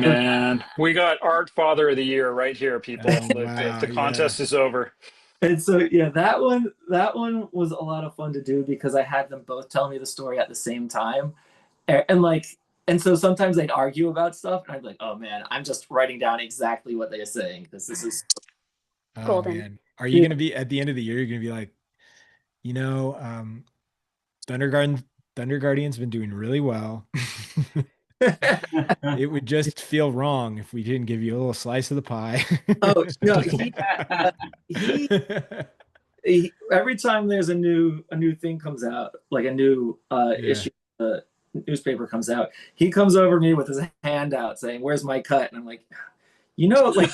Man, we got Art Father of the Year right here, people. Oh, The wow, contest is over. And so yeah, that one was a lot of fun to do because I had them both tell me the story at the same time, and so sometimes they'd argue about stuff, and I'd be like, oh man, I'm just writing down exactly what they're saying because this is Golden. Man. Are you gonna be at the end of the year? You're gonna be like, Thunder Guardian's been doing really well. It would just feel wrong if we didn't give you a little slice of the pie. Oh no, he every time there's a new thing comes out, like a new issue newspaper comes out, he comes over to me with his hand out saying, where's my cut? And I'm like, like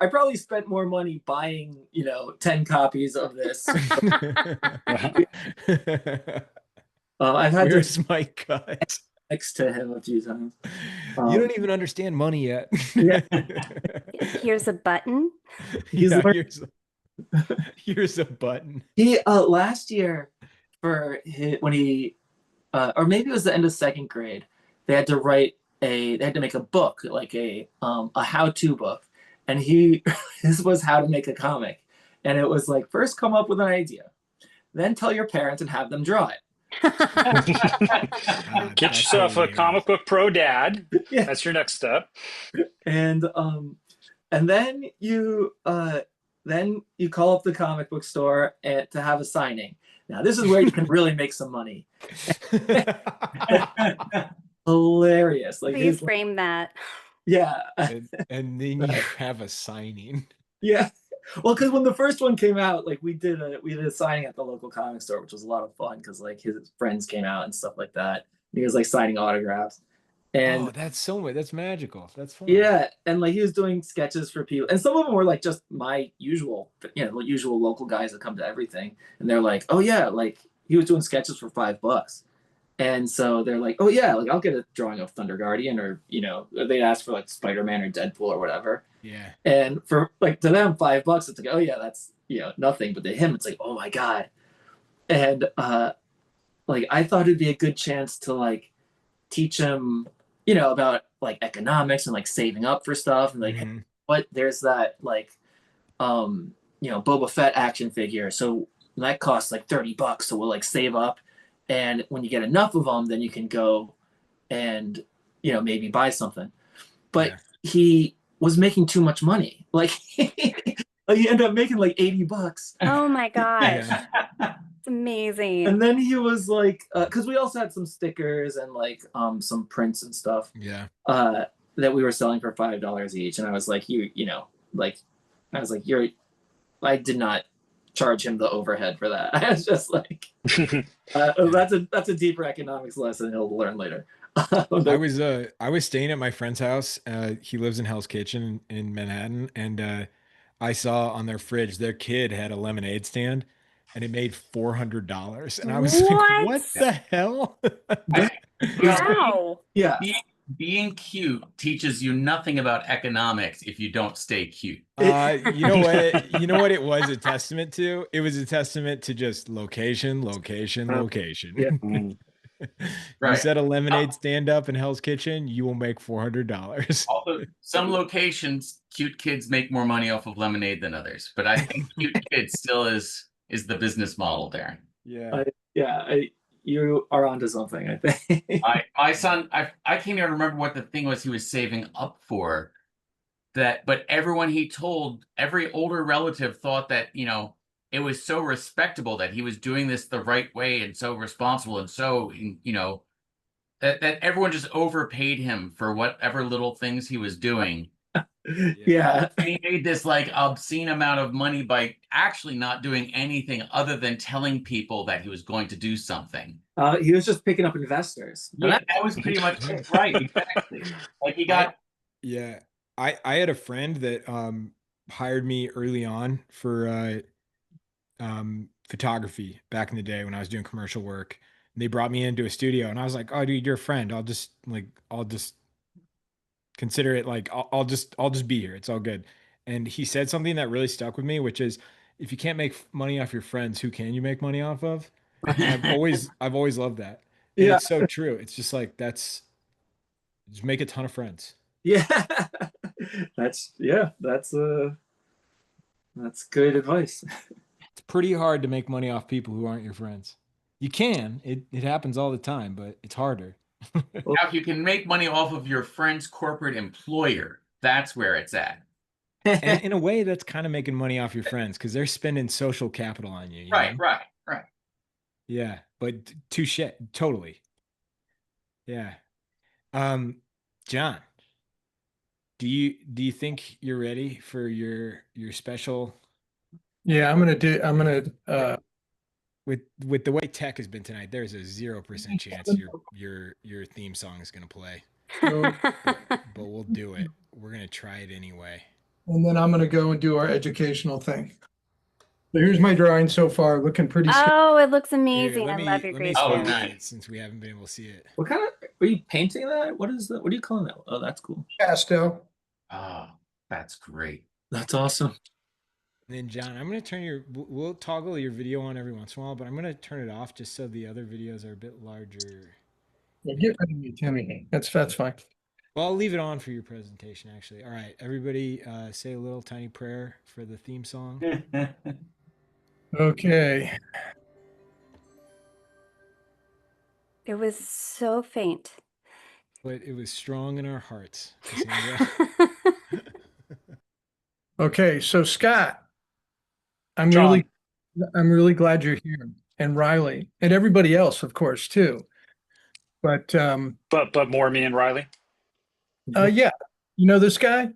I probably spent more money buying 10 copies of this. I've had Where's my cut? next to him a few times. You don't even understand money yet. Yeah. Here's a button. Yeah, here's a button. He last year when he or maybe it was the end of second grade, they had to make a book, like a how-to book, and this was how to make a comic, and it was like, first come up with an idea, then tell your parents and have them draw it. Get yourself a comic book pro dad. Yeah. That's your next step. And then you call up the comic book store to have a signing. Now this is where you can really make some money. Hilarious. Like, Please frame that. Yeah. And then you have a signing. Yeah. Well, because when the first one came out, like we did a signing at the local comic store, which was a lot of fun because like his friends came out and stuff like that. And he was like signing autographs. And that's magical. That's fun. yeah, and like he was doing sketches for people, and some of them were like just my usual local guys that come to everything, and they're like, oh yeah, like he was doing sketches for $5, and so they're like, oh yeah, like I'll get a drawing of Thunder Guardian, or they'd ask for like Spider-Man or Deadpool or whatever, Yeah. And for like to them, $5, it's like, oh yeah, that's nothing. But to him, it's like, oh my God. And like I thought it'd be a good chance to like teach him, about like economics and like saving up for stuff and like, hey, Mm-hmm. what there's that like Boba Fett action figure. So that costs like $30. So we'll like save up. And when you get enough of them, then you can go and, maybe buy something. But Yeah. he was making too much money. Like he ended up making like $80. Oh my gosh. Yeah. It's amazing. And then he was like, because we also had some stickers and like some prints and stuff Yeah. that we were selling for $5 each. And I was like, I did not charge him the overhead for that. I was just like, that's a deeper economics lesson he'll learn later. I was staying at my friend's house. He lives in Hell's Kitchen in Manhattan, and I saw on their fridge their kid had a lemonade stand, and it made $400. And I was like, What? "What the hell?" Wow. Yeah. Being cute teaches you nothing about economics if you don't stay cute. You know what? You know what it was a testament to? It was a testament to just location, location, location. Yeah. You Right. set a lemonade stand up in Hell's Kitchen, you will make $400. Although some locations, cute kids make more money off of lemonade than others, but I think cute kids still is the business model there. Yeah. You are onto something, I think. My son, I can't even remember what the thing was he was saving up for. But everyone he told, every older relative thought that, it was so respectable that he was doing this the right way and so responsible and so, that everyone just overpaid him for whatever little things he was doing. Yeah. And he made this like obscene amount of money by actually not doing anything other than telling people that he was going to do something. He was just picking up investors. Yeah, that was pretty much it. Right. Exactly. Like he got. Yeah. I had a friend that hired me early on for photography back in the day when I was doing commercial work. And they brought me into a studio, and I was like, "Oh, dude, you're a friend. I'll just consider it like I'll just be here. It's all good." And he said something that really stuck with me, which is, if you can't make money off your friends, who can you make money off of? And I've always loved that. And Yeah. it's so true. It's just like just make a ton of friends. Yeah. That's good advice. It's pretty hard to make money off people who aren't your friends. You can. It happens all the time, but it's harder. Now, if you can make money off of your friend's corporate employer, that's where it's at. And in a way, that's kind of making money off your friends because they're spending social capital on you. Right, know? right. Yeah, but touche, totally. Yeah. John, do you think you're ready for your special? Yeah, I'm gonna With the way tech has been tonight, there's a 0% chance your theme song is gonna play. But we'll do it. We're gonna try it anyway. and then I'm gonna go and do our educational thing. So here's my drawing so far, looking pretty Oh, it looks Here, amazing. I love your let me grade Oh, spotlight school. nice. it since we haven't been able to see it. What kind of are you painting that? What is that? What are you calling that? Oh, that's cool. pastel. Oh, that's great. That's awesome. And then John, I'm gonna turn we'll toggle your video on every once in a while, but I'm gonna turn it off just so the other videos are a bit larger. Yeah, get rid of me, Timmy. That's fine. Well, I'll leave it on for your presentation, actually. All right, everybody, say a little tiny prayer for the theme song. Okay. It was so faint. But it was strong in our hearts. Cassandra. Okay, so Scott, I'm John. really glad you're here, and Reilly, and everybody else, of course, too. But But more me and Reilly. yeah, you know this guy?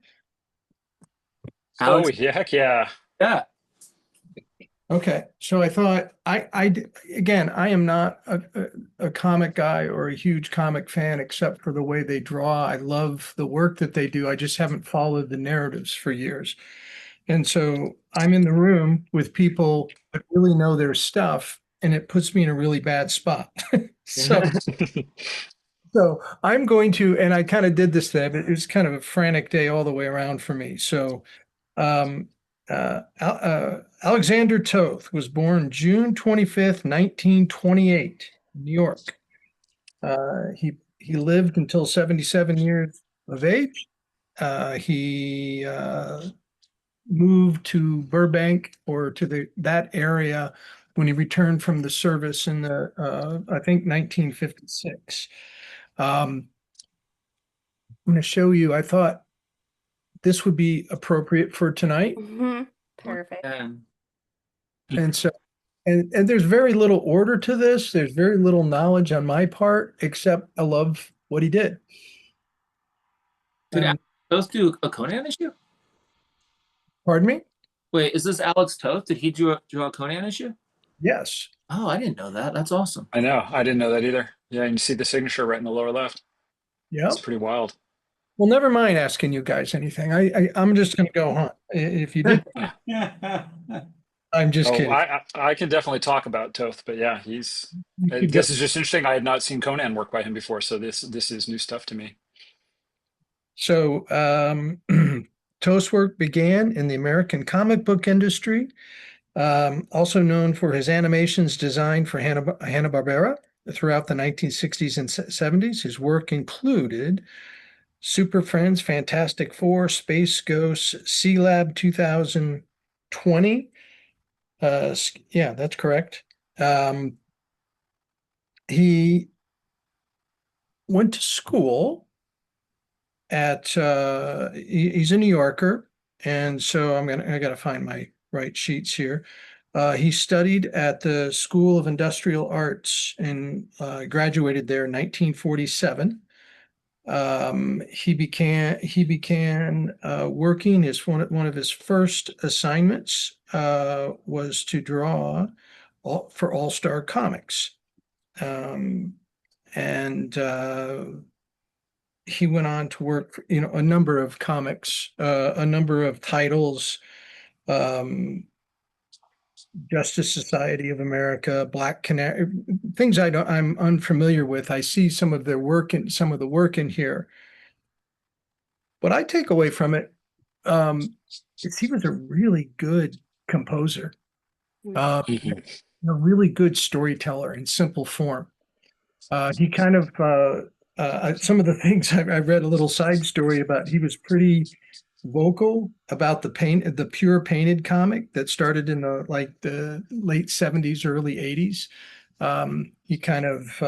Oh, Alex, yeah, heck yeah. yeah. Okay, so I thought again, I am not a comic guy or a huge comic fan, except for the way they draw. I love the work that they do. I just haven't followed the narratives for years. And so I'm in the room with people that really know their stuff, and it puts me in a really bad spot. So So I'm going to, and I kind of did this day, but it was kind of a frantic day all the way around for me. So um, Alexander Toth was born June 25th, 1928, New York. He lived until 77 years of age. He moved to Burbank or to that area when he returned from the service in the I think 1956. I'm going to show you. I thought this would be appropriate for tonight, Perfect. and so and there's very little order to this. There's very little knowledge on my part, except I love what he did. Did And, Alex Toth do a Conan issue? pardon me? Wait, is this Alex Toth? Did he draw a Conan issue? Yes. Oh, I didn't know that. That's awesome. I know. I didn't know that either. Yeah, and you see the signature right in the lower left. Yeah. It's pretty wild. Well, never mind asking you guys anything. I'm just going to go hunt. If you did, I'm just Oh, kidding. I can definitely talk about Toth, but yeah, he's. You could This is just interesting. I had not seen Conan work by him before, so this is new stuff to me. So, Toast's work began in the American comic book industry, also known for his animations designed for Hanna-Barbera throughout the 1960s and 70s. His work included Super Friends, Fantastic Four, Space Ghosts, Sea Lab 2020. Yeah, that's correct. He went to school at he's a New Yorker, and so I gotta find my right sheets here. He studied at the School of Industrial Arts and graduated there in 1947. He began working. One of his first assignments was to draw for All Star Comics, and he went on to work for, a number of comics, a number of titles, Justice Society of America, Black Canary, things I'm unfamiliar with. I see some of the work in here. What I take away from it is he was a really good composer, a really good storyteller in simple form. He kind of some of the things I read a little side story about. He was pretty vocal about the pure painted comic that started in the late 70s, early 80s. He kind of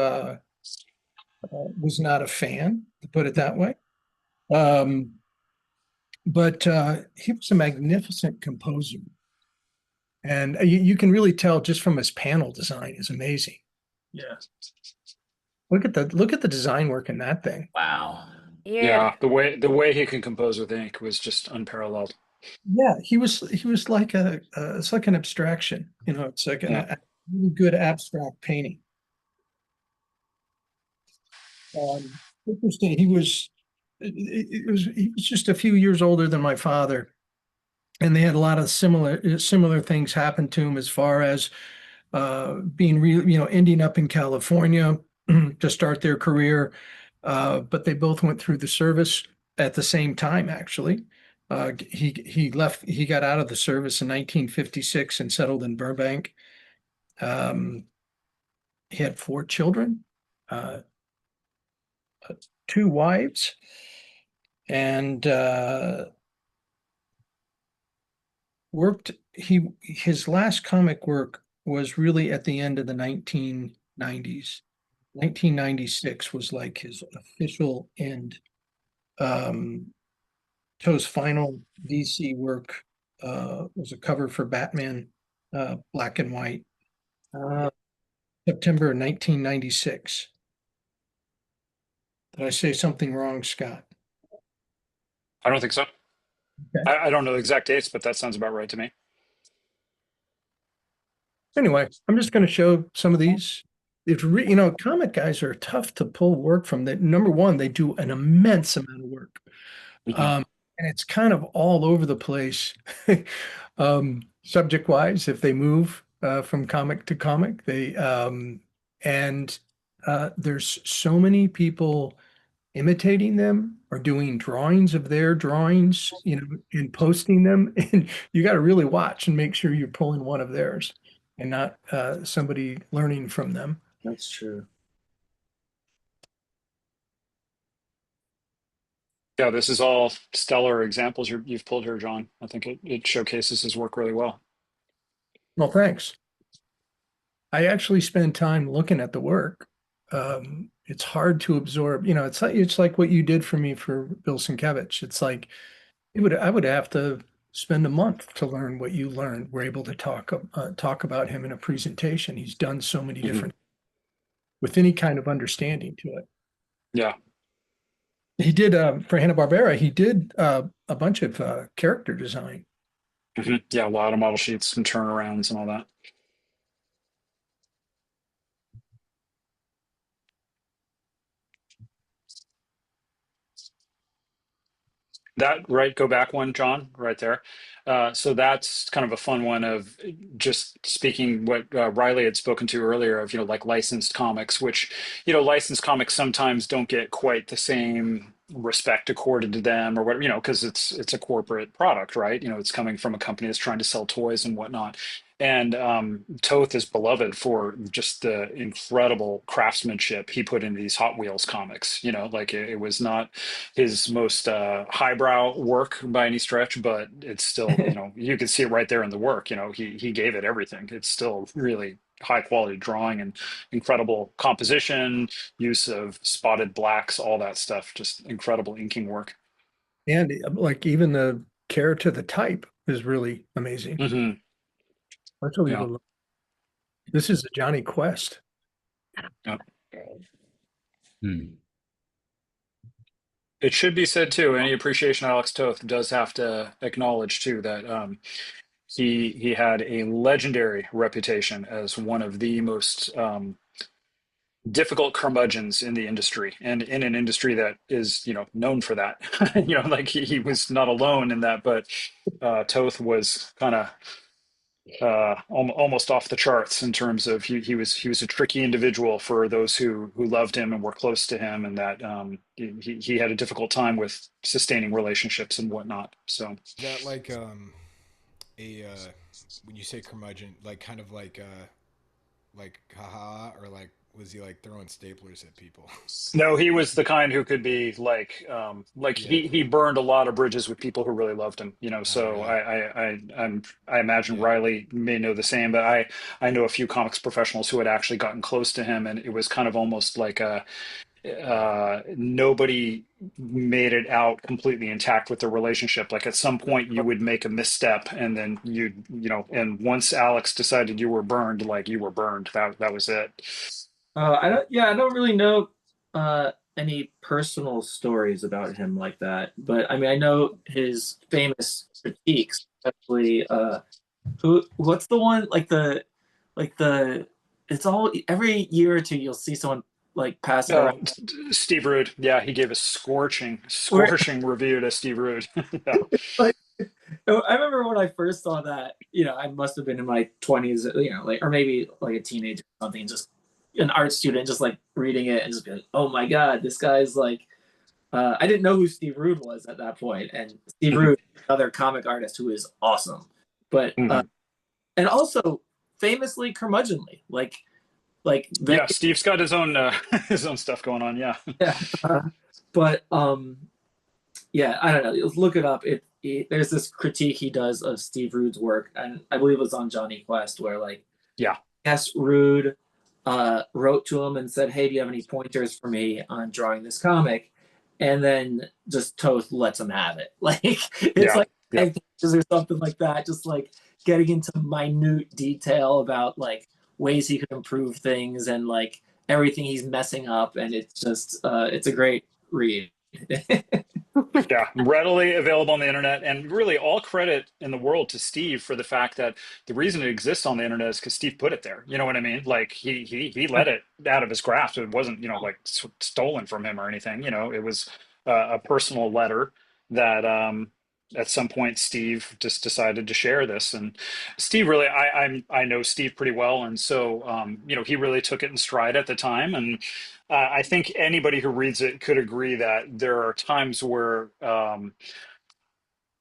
was not a fan, to put it that way. But he was a magnificent composer. And you can really tell just from his panel design is amazing. Yeah. Look at the design work in that thing. Wow. Yeah, the way he can compose with ink was just unparalleled. Yeah, he was like it's like an abstraction. It's like a really good abstract painting. Interesting. He was just a few years older than my father, and they had a lot of similar things happen to him as far as ending up in California to start their career. But they both went through the service at the same time, actually. He got out of the service in 1956 and settled in Burbank. He had 4 children, 2 wives, and his last comic work was really at the end of the 1990s. 1996 was like his official end. Toe's final DC work was a cover for Batman, black and white, September 1996. Did I say something wrong, Scott? I don't think so. Okay. I don't know the exact dates, but that sounds about right to me. Anyway, I'm just going to show some of these. Comic guys are tough to pull work from. That number one, they do an immense amount of work, and it's kind of all over the place, subject wise. If they move from comic to comic, they there's so many people imitating them or doing drawings of their drawings, and posting them. And you got to really watch and make sure you're pulling one of theirs and not somebody learning from them. That's true. Yeah, this is all stellar examples you've pulled here, John. I think it showcases his work really well. Well, thanks. I actually spend time looking at the work. It's hard to absorb. It's like what you did for me for Bill Sienkiewicz. It's like I would have to spend a month to learn what you learned. We're able to talk about him in a presentation. He's done so many different with any kind of understanding to it. Yeah. He did for Hanna-Barbera. He did a bunch of character design. Yeah, a lot of model sheets and turnarounds and all that. That right, go back one, John, right there. So that's kind of a fun one of just speaking what Reilly had spoken to earlier of, like licensed comics, which, licensed comics sometimes don't get quite the same respect accorded to them or what, because it's a corporate product, right? It's coming from a company that's trying to sell toys and whatnot. And Toth is beloved for just the incredible craftsmanship he put into these Hot Wheels comics. Like it was not his most highbrow work by any stretch, but it's still, you can see it right there in the work. He gave it everything. It's still really high quality drawing and incredible composition, use of spotted blacks, all that stuff. Just incredible inking work. And like even the care to the type is really amazing. Hmm. Let's leave Yeah. it alone. This is a Johnny Quest. Yeah. Hmm. It should be said too, any appreciation Alex Toth does have to acknowledge too that he had a legendary reputation as one of the most difficult curmudgeons in the industry, and in an industry that is known for that. Like he was not alone in that, but Toth was kind of almost off the charts in terms of he was a tricky individual for those who loved him and were close to him, and that he had a difficult time with sustaining relationships and whatnot. So That like a when you say curmudgeon, like kind of like haha, or like was he like throwing staplers at people? no, he was the kind who could be like Yeah. he burned a lot of bridges with people who really loved him. Oh So yeah. I imagine Yeah. Reilly may know the same, but I know a few comics professionals who had actually gotten close to him, and it was kind of almost like a nobody made it out completely intact with the relationship. Like at some point you would make a misstep, and then and once Alex decided you were burned, like you were burned. That was it. I don't really know any personal stories about him like that, but I mean, I know his famous critiques, especially what's the one like the it's all every year or two you'll see someone like pass it around. Oh, Steve Rude. Yeah, he gave a Where scorching review to Steve Rude. Yeah. like I remember when I first saw that, I must have been in my 20s, like, or maybe like a teenager or something, just an art student, just like reading it and just be like, oh my God, this guy's like, I didn't know who Steve Rude was at that point. And Steve Mhm. Rude, another comic artist who is awesome, but, Mhm. and also famously curmudgeonly, like, Yeah, Steve's got his own his own stuff going on. Yeah. yeah. But, yeah, I don't know. Look it up. There's this critique he does of Steve Rude's work, and I believe it was on Johnny Quest, where like, Yeah. yes, Rude wrote to him and said, "Hey, do you have any pointers for me on drawing this comic?" And then just Toth lets him have it. Like it's Yeah. like Yeah. 10 pages or something like that. Just like getting into minute detail about like ways he could improve things and like everything he's messing up, and it's just it's a great read. Yeah, readily available on the internet, and really all credit in the world to Steve for the fact that the reason it exists on the internet is because Steve put it there. You know what I mean? Like he let it out of his grasp. It wasn't like stolen from him or anything. It was a personal letter that at some point, Steve just decided to share this, and Steve really, I know Steve pretty well, and so he really took it in stride at the time, and I think anybody who reads it could agree that there are times where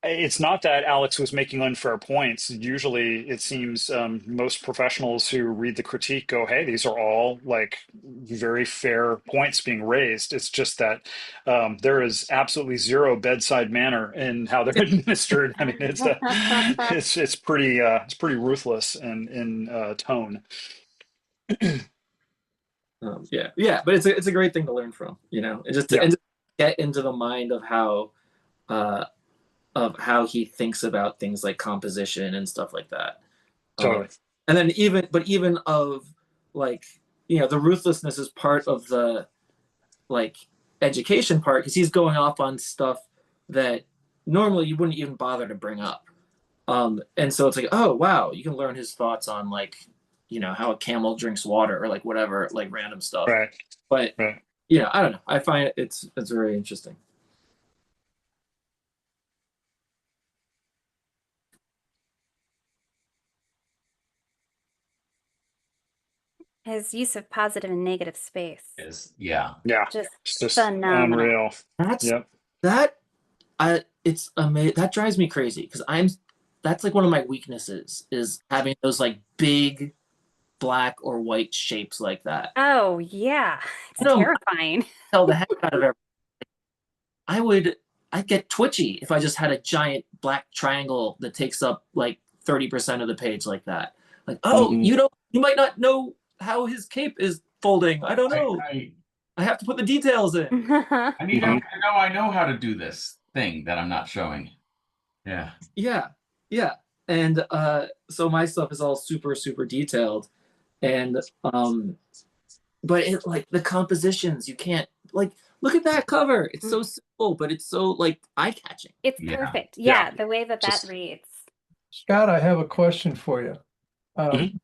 it's not that Alex was making unfair points. Usually, it seems most professionals who read the critique go, "Hey, these are all like very fair points being raised." It's just that there is absolutely zero bedside manner in how they're administered. I mean, it's pretty ruthless in tone. Yeah, but it's a great thing to learn from, and just Yeah, and just get into the mind uh, of how he thinks about things like composition and stuff like that. totally. And then even of like, the ruthlessness is part of the like education part, because he's going off on stuff that normally you wouldn't even bother to bring up. And so it's like, oh wow, you can learn his thoughts on like, how a camel drinks water or like whatever, like random stuff. Right, But right. I don't know. I find it's very interesting. His use of positive and negative space, Yeah. Yeah, just it's just phenomenal. unreal. That's Yep. that it's amazing. That drives me crazy because that's like one of my weaknesses, is having those like big black or white shapes like that. Oh yeah, it's I don't terrifying. tell the heck out of everything. I'd get twitchy if I just had a giant black triangle that takes up like 30% of the page like that. Like, oh, Hmm. you might not know how his cape is folding. I don't know. I have to put the details in. I need Hmm. to know I know how to do this thing that I'm not showing. Yeah. Yeah. Yeah. And so my stuff is all super, super detailed. And but it, like the compositions, you can't like look at that cover. It's so simple, but it's so like eye-catching. It's Yeah. perfect. Yeah. Yeah, the way that Just reads. Scott, I have a question for you. Mhm.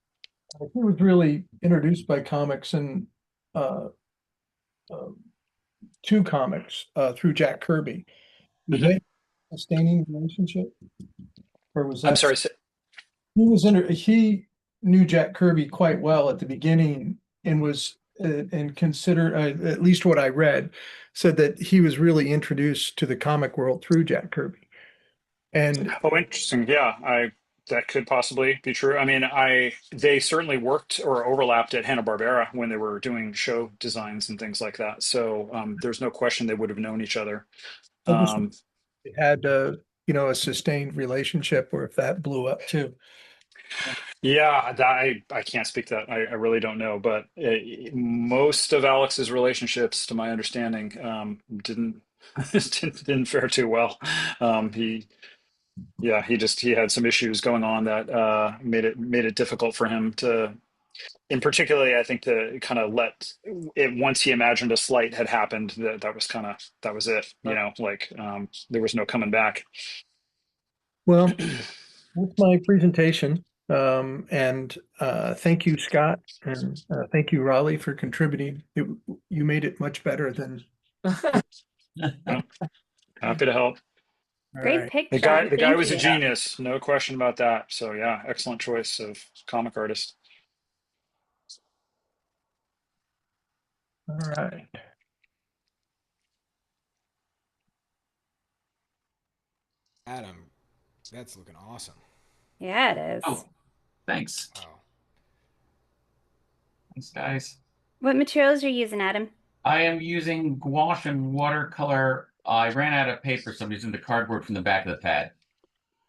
He was really introduced by comics and uh, uh, two comics through Jack Kirby. Was Mhm. that a sustaining relationship, or was I'm that sorry. he knew Jack Kirby quite well at the beginning and was and considered at least what I read said that he was really introduced to the comic world through Jack Kirby. And Oh, interesting. Yeah, I that could possibly be true. I mean, they certainly worked or overlapped at Hanna-Barbera when they were doing show designs and things like that. So there's no question they would have known each other. I just Um, had a sustained relationship, or if that blew up too. yeah, I can't speak to that. I really don't know. But most of Alex's relationships, to my understanding, didn't didn't fare too well. He Yeah, he had some issues going on that made it difficult for him to, in particularly, I think, to kind of let it, once he imagined a slight had happened, that was it. Like there was no coming back. Well, that's my presentation. And thank you, Scott, and thank you, Raleigh, for contributing. You made it much better than. Well, happy to help. All Great right. pick, The John. guy Thank was a you. genius, no question about that. So yeah, excellent choice of comic artist. All right. Adam, that's looking awesome. Yeah, it is. Oh, thanks. Wow. Thanks, guys. What materials are you using, Adam? I am using gouache and watercolor. I ran out of paper, so I'm using the cardboard from the back of the pad.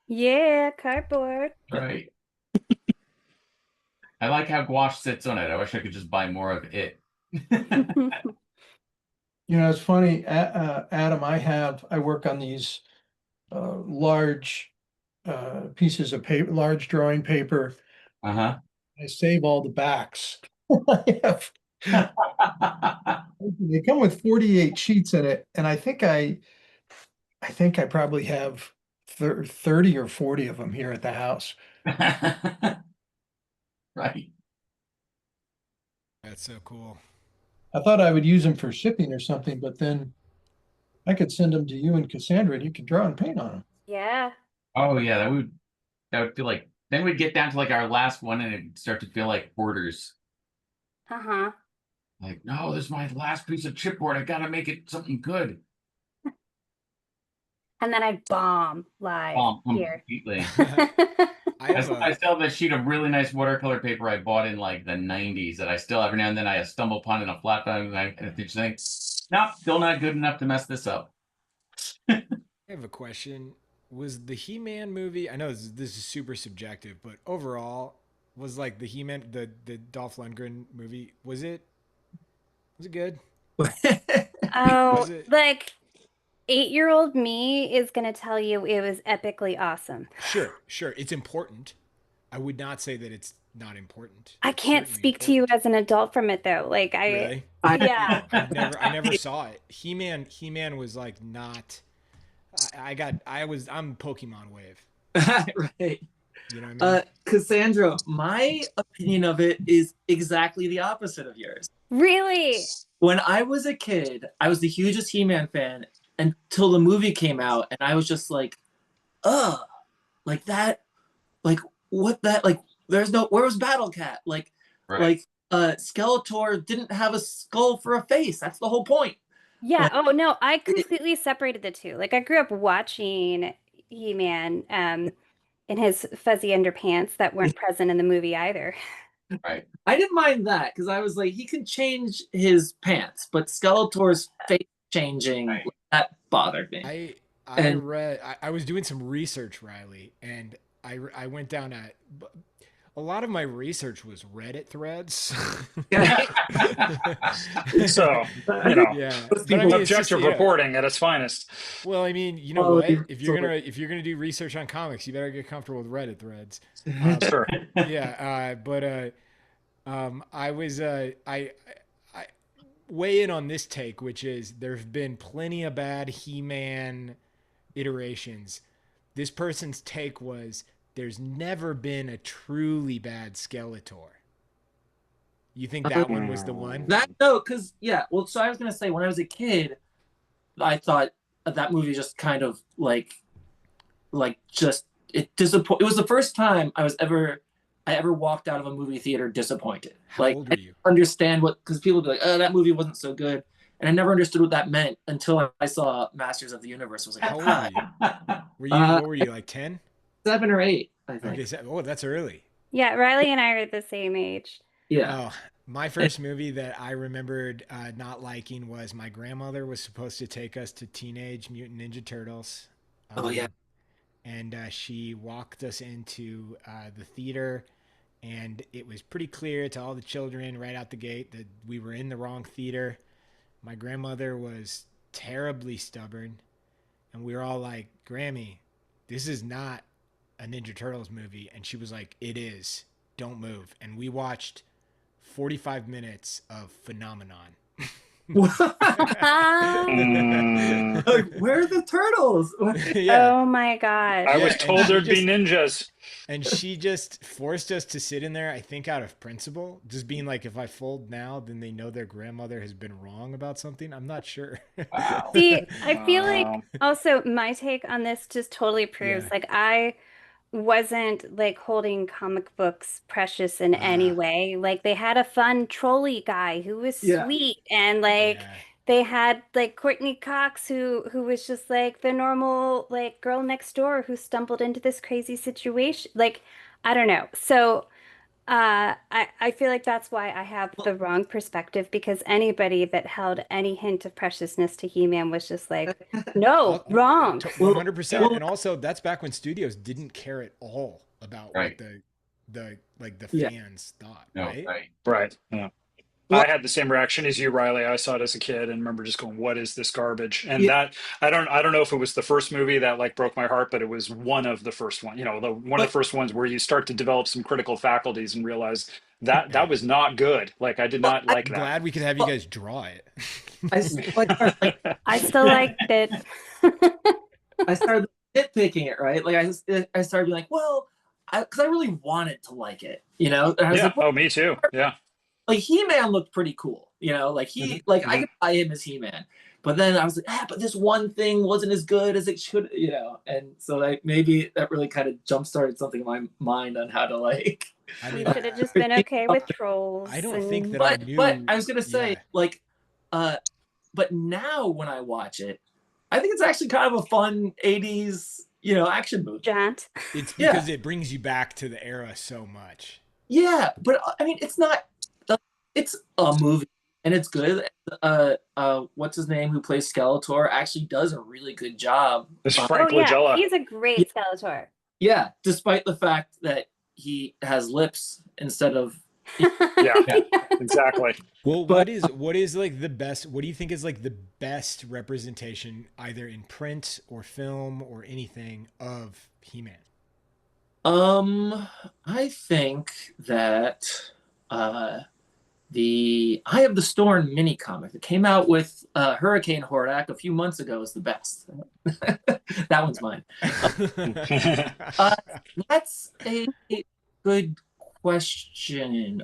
Yeah, cardboard. Right. I like how gouache sits on it. I wish I could just buy more of it. It's funny, Adam, I work on these large pieces of paper, large drawing paper. Uh-huh. I save all the backs. I have, they come with 48 sheets in it, and I think I probably have 30 or 40 of them here at the house. Right. That's so cool. I thought I would use them for shipping or something, but then I could send them to you and Cassandra, and you could draw and paint on them. Yeah. Oh yeah, that would feel like, then we'd get down to like our last one and it'd start to feel like hoarders. Uh-huh. Like, no, this is my last piece of chipboard. I gotta make it something good. And then I bomb live here. Completely. I have I a, still have a sheet of really nice watercolor paper I bought in like the 90s that I still every now and then I stumble upon in a flat bag and I just think, nope, still not good enough to mess this up. I have a question. Was the He-Man movie? I know this is super subjective, but overall, was like the He-Man, the Dolph Lundgren movie? Was it good? Oh, Was it? like 8-year-old me is gonna tell you it was epically awesome. Sure, sure. It's important. I would not say that it's not important. I It's can't certainly speak to you important. as an adult from it though. Like Really? yeah. I never saw it. He-Man was like not. I'm Pokemon Wave. Right. You know what I mean? Cassandra, my opinion of it is exactly the opposite of yours. Really? When I was a kid, I was the hugest He-Man fan until the movie came out, and I was just like, ugh, like that, like what that, like there's no, where was Battle Cat? Right. Skeletor didn't have a skull for a face. That's the whole point. Yeah. Like, Oh no, I completely separated the two. Like I grew up watching He-Man in his fuzzy underpants that weren't present in the movie either. Right. I didn't mind that because I was like, he can change his pants, but Skeletor's face changing, Right. that bothered me. I read. I was doing some research, Riley, and I went down a lot of my research was Reddit threads. So, you know, Yeah, Those but I people mean, it's just, objective yeah. reporting at its finest. Well, I mean, you know Oh, what? you're If you're so- gonna do research on comics, you better get comfortable with Reddit threads. Sure. Yeah, but I was I weigh in on this take, which is there's been plenty of bad He-Man iterations. This person's take was there's never been a truly bad Skeletor. You think that one was the one? No, because yeah, well, so I was gonna say when I was a kid, I thought that movie just kind of just it disappoint. It was the first time I ever walked out of a movie theater disappointed. How old were you? I understand what, because people would be like, oh, that movie wasn't so good, and I never understood what that meant until I saw Masters of the Universe. I was like, How old were you? What were you, like 10? 7 or 8, I think. Okay, oh, that's early. Yeah, Riley and I are the same age. Yeah. Oh, my first movie that I remembered not liking was my grandmother was supposed to take us to Teenage Mutant Ninja Turtles. Oh, yeah. And she walked us into the theater, and it was pretty clear to all the children right out the gate that we were in the wrong theater. My grandmother was terribly stubborn, and we were all like, Grammy, this is not a Ninja Turtles movie. And she was like, it is. Don't move. And we watched 45 minutes of Phenomenon. Mm, Like, where are the turtles? Yeah. Oh my gosh. I Yeah, was and told she there'd be just- ninjas. And she just forced us to sit in there, I think out of principle, just being like, if I fold now, then they know their grandmother has been wrong about something. I'm not sure. Wow. See, I feel like Wow. also my take on this just totally proves Yeah. like I wasn't like holding comic books precious in any Ah. way. Like they had a fun trolley guy who was Yeah. sweet, and like Yeah. they had like Courtney Cox who was just like the normal like girl next door who stumbled into this crazy situation. Like I don't know. So I feel like that's why I have the wrong perspective, because anybody that held any hint of preciousness to He-Man was just like, no, wrong. 100%. And also, that's back when studios didn't care at all about Right. what the Yeah. fans thought, No, right? right. Right. Yeah. I had the same reaction as you, Riley. I saw it as a kid and remember just going, "What is this garbage?" And Yeah. that I don't know if it was the first movie that like broke my heart, but it was one of the first one. You know, one of the first ones where you start to develop some critical faculties and realize that that was not good. Like I did not like I'm that. glad we could have you guys draw it. I I still liked it. I started nitpicking it, right? Like I started being like, well, because I really wanted to like it, you know. And I was Yeah. like, well, Oh, me too. Yeah. like He-Man looked pretty cool, you know. Like I could buy him as He-Man, but then I was like, but this one thing wasn't as good as it should, and so maybe that really kind of jump started something in my mind on how to like. I We mean, should have just been okay with trolls. I don't think and that I But knew. I was gonna say Yeah. like, but now when I watch it, I think it's actually kind of a fun '80s, action movie. Jaunt. It's Yeah. because it brings you back to the era so much. Yeah, but I mean, it's not. It's a movie, and it's good. What's his name? Who plays Skeletor? Actually, does a really good job. It's Oh Frank yeah, Langella. he's a great Skeletor. Yeah, despite the fact that he has lips instead of. Yeah, exactly. Well, what is like the best? What do you think is like the best representation, either in print or film or anything, of He-Man? I think that the Eye of the Storm mini comic that came out with Hurricane Hordak a few months ago is the best. That one's mine. That's a good question.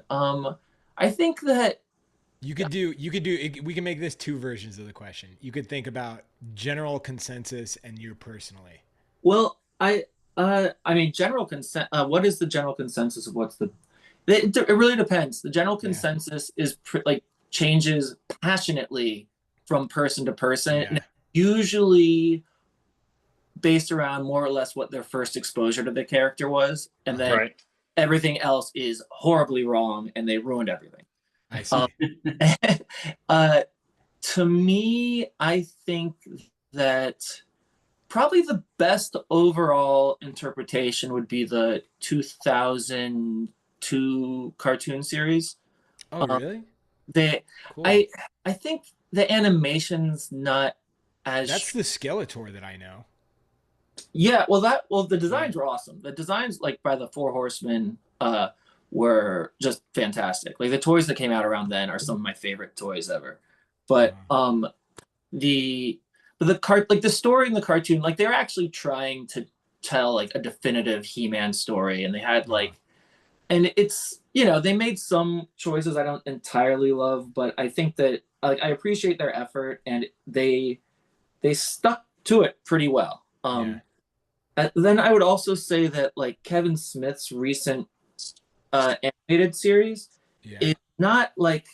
I think that you could do we can make this two versions of the question. You could think about general consensus and you personally. well, I mean general consent. What is the general consensus of what's the? It really depends. The general consensus is like changes passionately from person to person, and usually based around more or less what their first exposure to the character was, and then everything else is horribly wrong, and they ruined everything. I see. To me, I think that probably the best overall interpretation would be the 2002 cartoon series. Oh, really? Cool. I think the animation's not as. That's the Skeletor that I know. Yeah, the designs were awesome. The designs, like by the Four Horsemen, were just fantastic. Like the toys that came out around then are some of my favorite toys ever. But the story in the cartoon, like they're actually trying to tell like a definitive He-Man story, and they had and it's they made some choices I don't entirely love, but I think that like I appreciate their effort, and they stuck to it pretty well. Then I would also say that like Kevin Smith's recent animated series is not like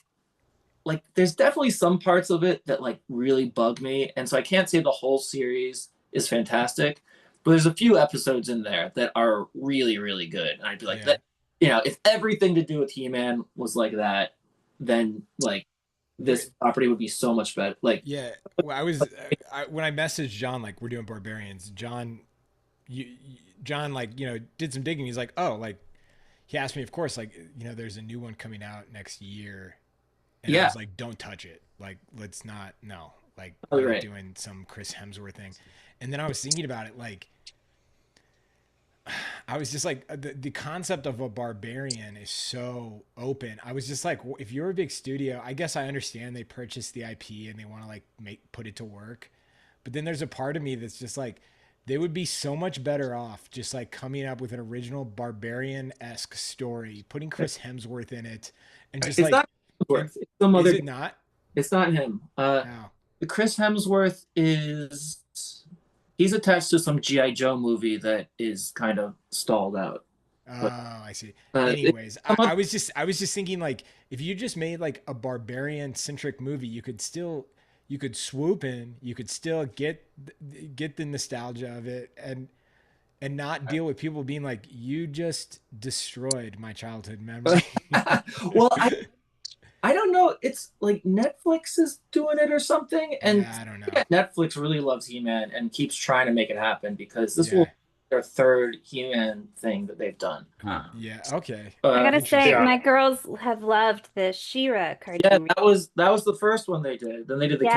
there's definitely some parts of it that like really bug me, and so I can't say the whole series is fantastic, but there's a few episodes in there that are really, really good, and I'd be like that. If everything to do with He-Man was like that, then like this property would be so much better. Like well, when I messaged John, like we're doing Barbarians, John like did some digging. He's like, oh, like he asked me, of course, like there's a new one coming out next year, and I was like, don't touch it, like let's not, no, like we're doing some Chris Hemsworth thing. And then I was thinking about it, like I was just like the concept of a barbarian is so open. I was just like, if you're a big studio, I guess I understand they purchased the IP and they want to like put it to work, but then there's a part of me that's just like, they would be so much better off just like coming up with an original barbarian-esque story, putting Chris Hemsworth in it, and just it's not Hemsworth. It's some other. Is it not? It's not him. Chris Hemsworth he's attached to some G.I. Joe movie that is kind of stalled out. Oh, I see. Anyways, I was just thinking, like, if you just made like a barbarian-centric movie, you could swoop in, you could still get the nostalgia of it, and not deal with people being like, you just destroyed my childhood memory. Well, I don't know. It's like Netflix is doing it or something, and I don't know. Netflix really loves He-Man and keeps trying to make it happen, because this will be their third He-Man thing that they've done. Yeah. Okay. I gotta say, my girls have loved the She-Ra cartoon. Yeah, that was the first one they did. Then they did the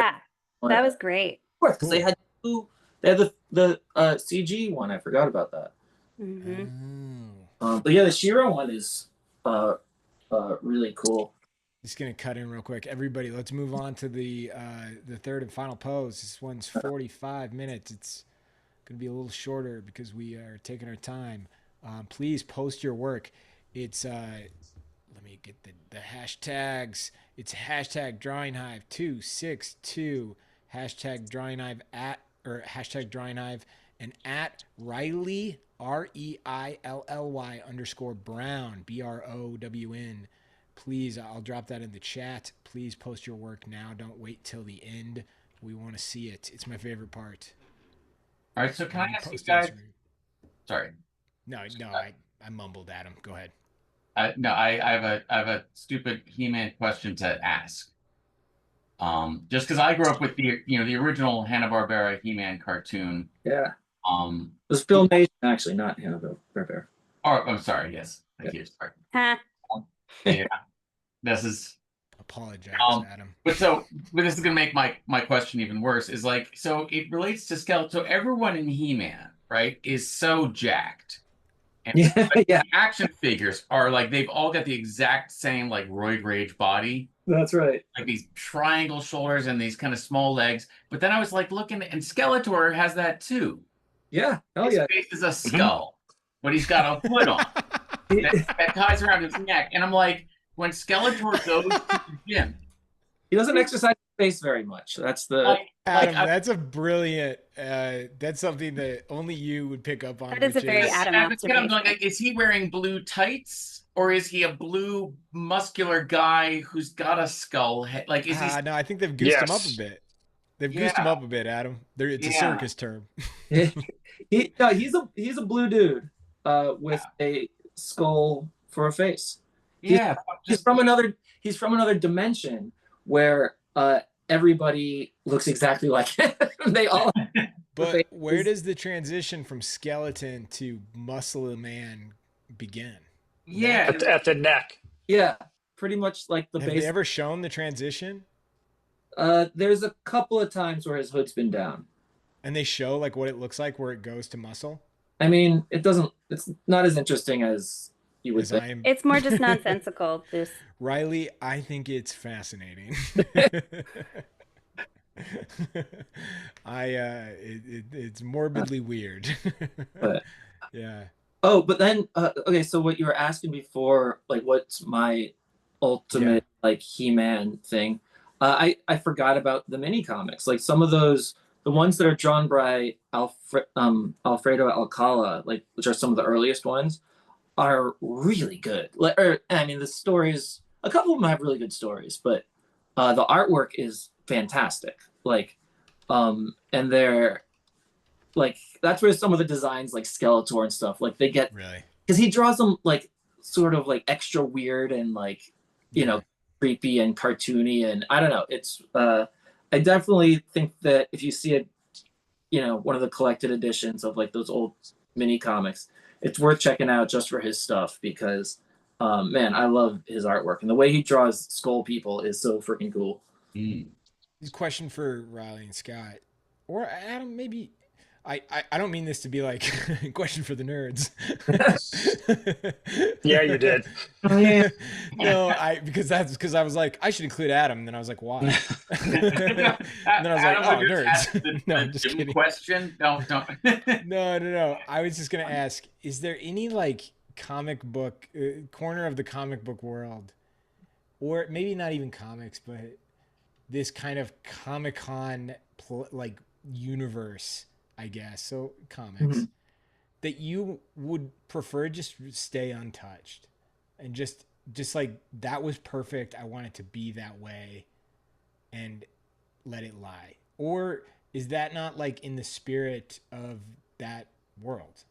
that was great. Of course, because they had the CG one. I forgot about that. But yeah, the She-Ra one is really cool. Just gonna cut in real quick. Everybody, let's move on to the third and final pose. This one's 45 minutes. It's gonna be a little shorter because we are taking our time. Please post your work. It's let me get the hashtags. It's hashtag Drawing Hive 262. hashtag Drawing Hive or hashtag Drawing Hive, and at Reilly REILLY_Brown BROWN. Please, I'll drop that in the chat. Please post your work now. Don't wait till the end. We want to see it. It's my favorite part. All right, so can I ask you Post guys? Instagram. Sorry. No, I mumbled, Adam. Go ahead. No, I have a stupid He-Man question to ask. Just because I grew up with the original Hanna-Barbera He-Man cartoon. Yeah. It was Filmation, actually, not Hanna-Barbera. Oh, I'm sorry. Yes, thank you. Sorry. Huh. Yeah, this is. Apologize, Adam. But this is gonna make my question even worse. Is like, so it relates to Skeletor. So everyone in He-Man, right, is so jacked. And Yeah. the action figures are like, they've all got the exact same like roid rage body. That's right. Like these triangle shoulders and these kind of small legs. But then I was like looking, and Skeletor has that too. Yeah. Oh, His yeah. face is a skull, but he's got a hood on that ties around his neck. And I'm like, when Skeletor goes to the gym, he doesn't exercise his face very much. That's the Adam. That's a brilliant. That's something that only you would pick up on. That is a very Adam observation. Like, is he wearing blue tights, or is he a blue muscular guy who's got a skull head? Like, is he? No, I think they've goosed him up a bit. They've goosed him up a bit, Adam. It's a circus term. He's a blue dude with a skull for a face. He's from another dimension where everybody looks exactly like him. They all. But where does the transition from skeleton to muscle man begin? Yeah, at the neck. Yeah, pretty much like the base. Have they ever shown the transition? There's a couple of times where his hood's been down. And they show like what it looks like where it goes to muscle? I mean, it's not as interesting as you would think. It's more just nonsensical. Reilly, I think it's fascinating. It's morbidly weird. But, yeah. Oh, but then okay, so what you were asking before, like what's my ultimate like He-Man thing? I forgot about the mini comics. Like some of those, the ones that are drawn by Alfredo Alcala, like which are some of the earliest ones, are really good. I mean, the stories, a couple of them have really good stories, but the artwork is fantastic. Like, and they're like, that's where some of the designs like Skeletor and stuff, like they get really, because he draws them like sort of like extra weird and like, you know, creepy and cartoony, and I don't know. It's I definitely think that if you see it, you know, one of the collected editions of like those old mini comics, it's worth checking out just for his stuff because man, I love his artwork, and the way he draws skull people is so freaking cool. Question for Reilly and Scott, or Adam, maybe. I don't mean this to be like a question for the nerds. Yeah, you did. No, because I was like, I should include Adam, and then I was like, why? And then I was like, oh, nerds. No, I'm just kidding. Question? Don't. No. I was just gonna ask: is there any like comic book corner of the comic book world, or maybe not even comics, but this kind of Comic-Con like universe? I guess so. Comics that you would prefer just stay untouched, and just like that was perfect. I want it to be that way, and let it lie. Or is that not like in the spirit of that world?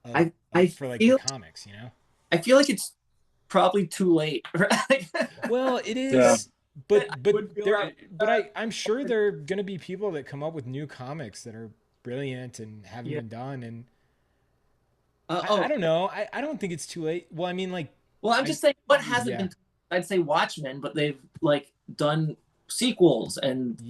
I for like feel, the comics, you know. I feel like it's probably too late. Right? Well, it is. Yeah. But I'm sure there are gonna be people that come up with new comics that are brilliant and haven't been done, and I don't know. I don't think it's too late. Well, I mean, like, I'm just saying what hasn't been. I'd say Watchmen, but they've like done sequels and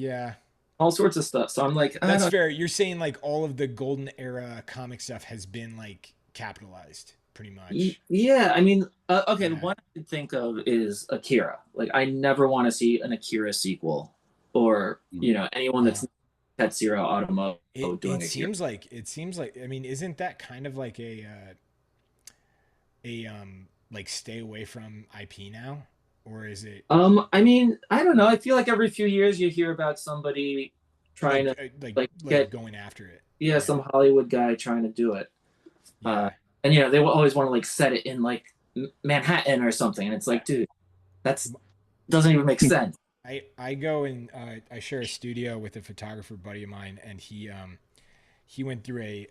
all sorts of stuff. So I'm like, that's fair. You're saying like all of the golden era comic stuff has been like capitalized pretty much. Yeah, I mean, okay, the one I could think of is Akira. Like, I never want to see an Akira sequel, or you know, anyone that's Tetsuro Automo doing it. Seems like I mean, isn't that kind of like a like stay away from IP now, or is it? I mean, I don't know. I feel like every few years you hear about somebody trying like, to like get going after it. yeah, some Hollywood guy trying to do it. Yeah. And they will always want to like set it in like Manhattan or something, and it's like, dude, that's doesn't even make sense. I go and I share a studio with a photographer buddy of mine, and he went through a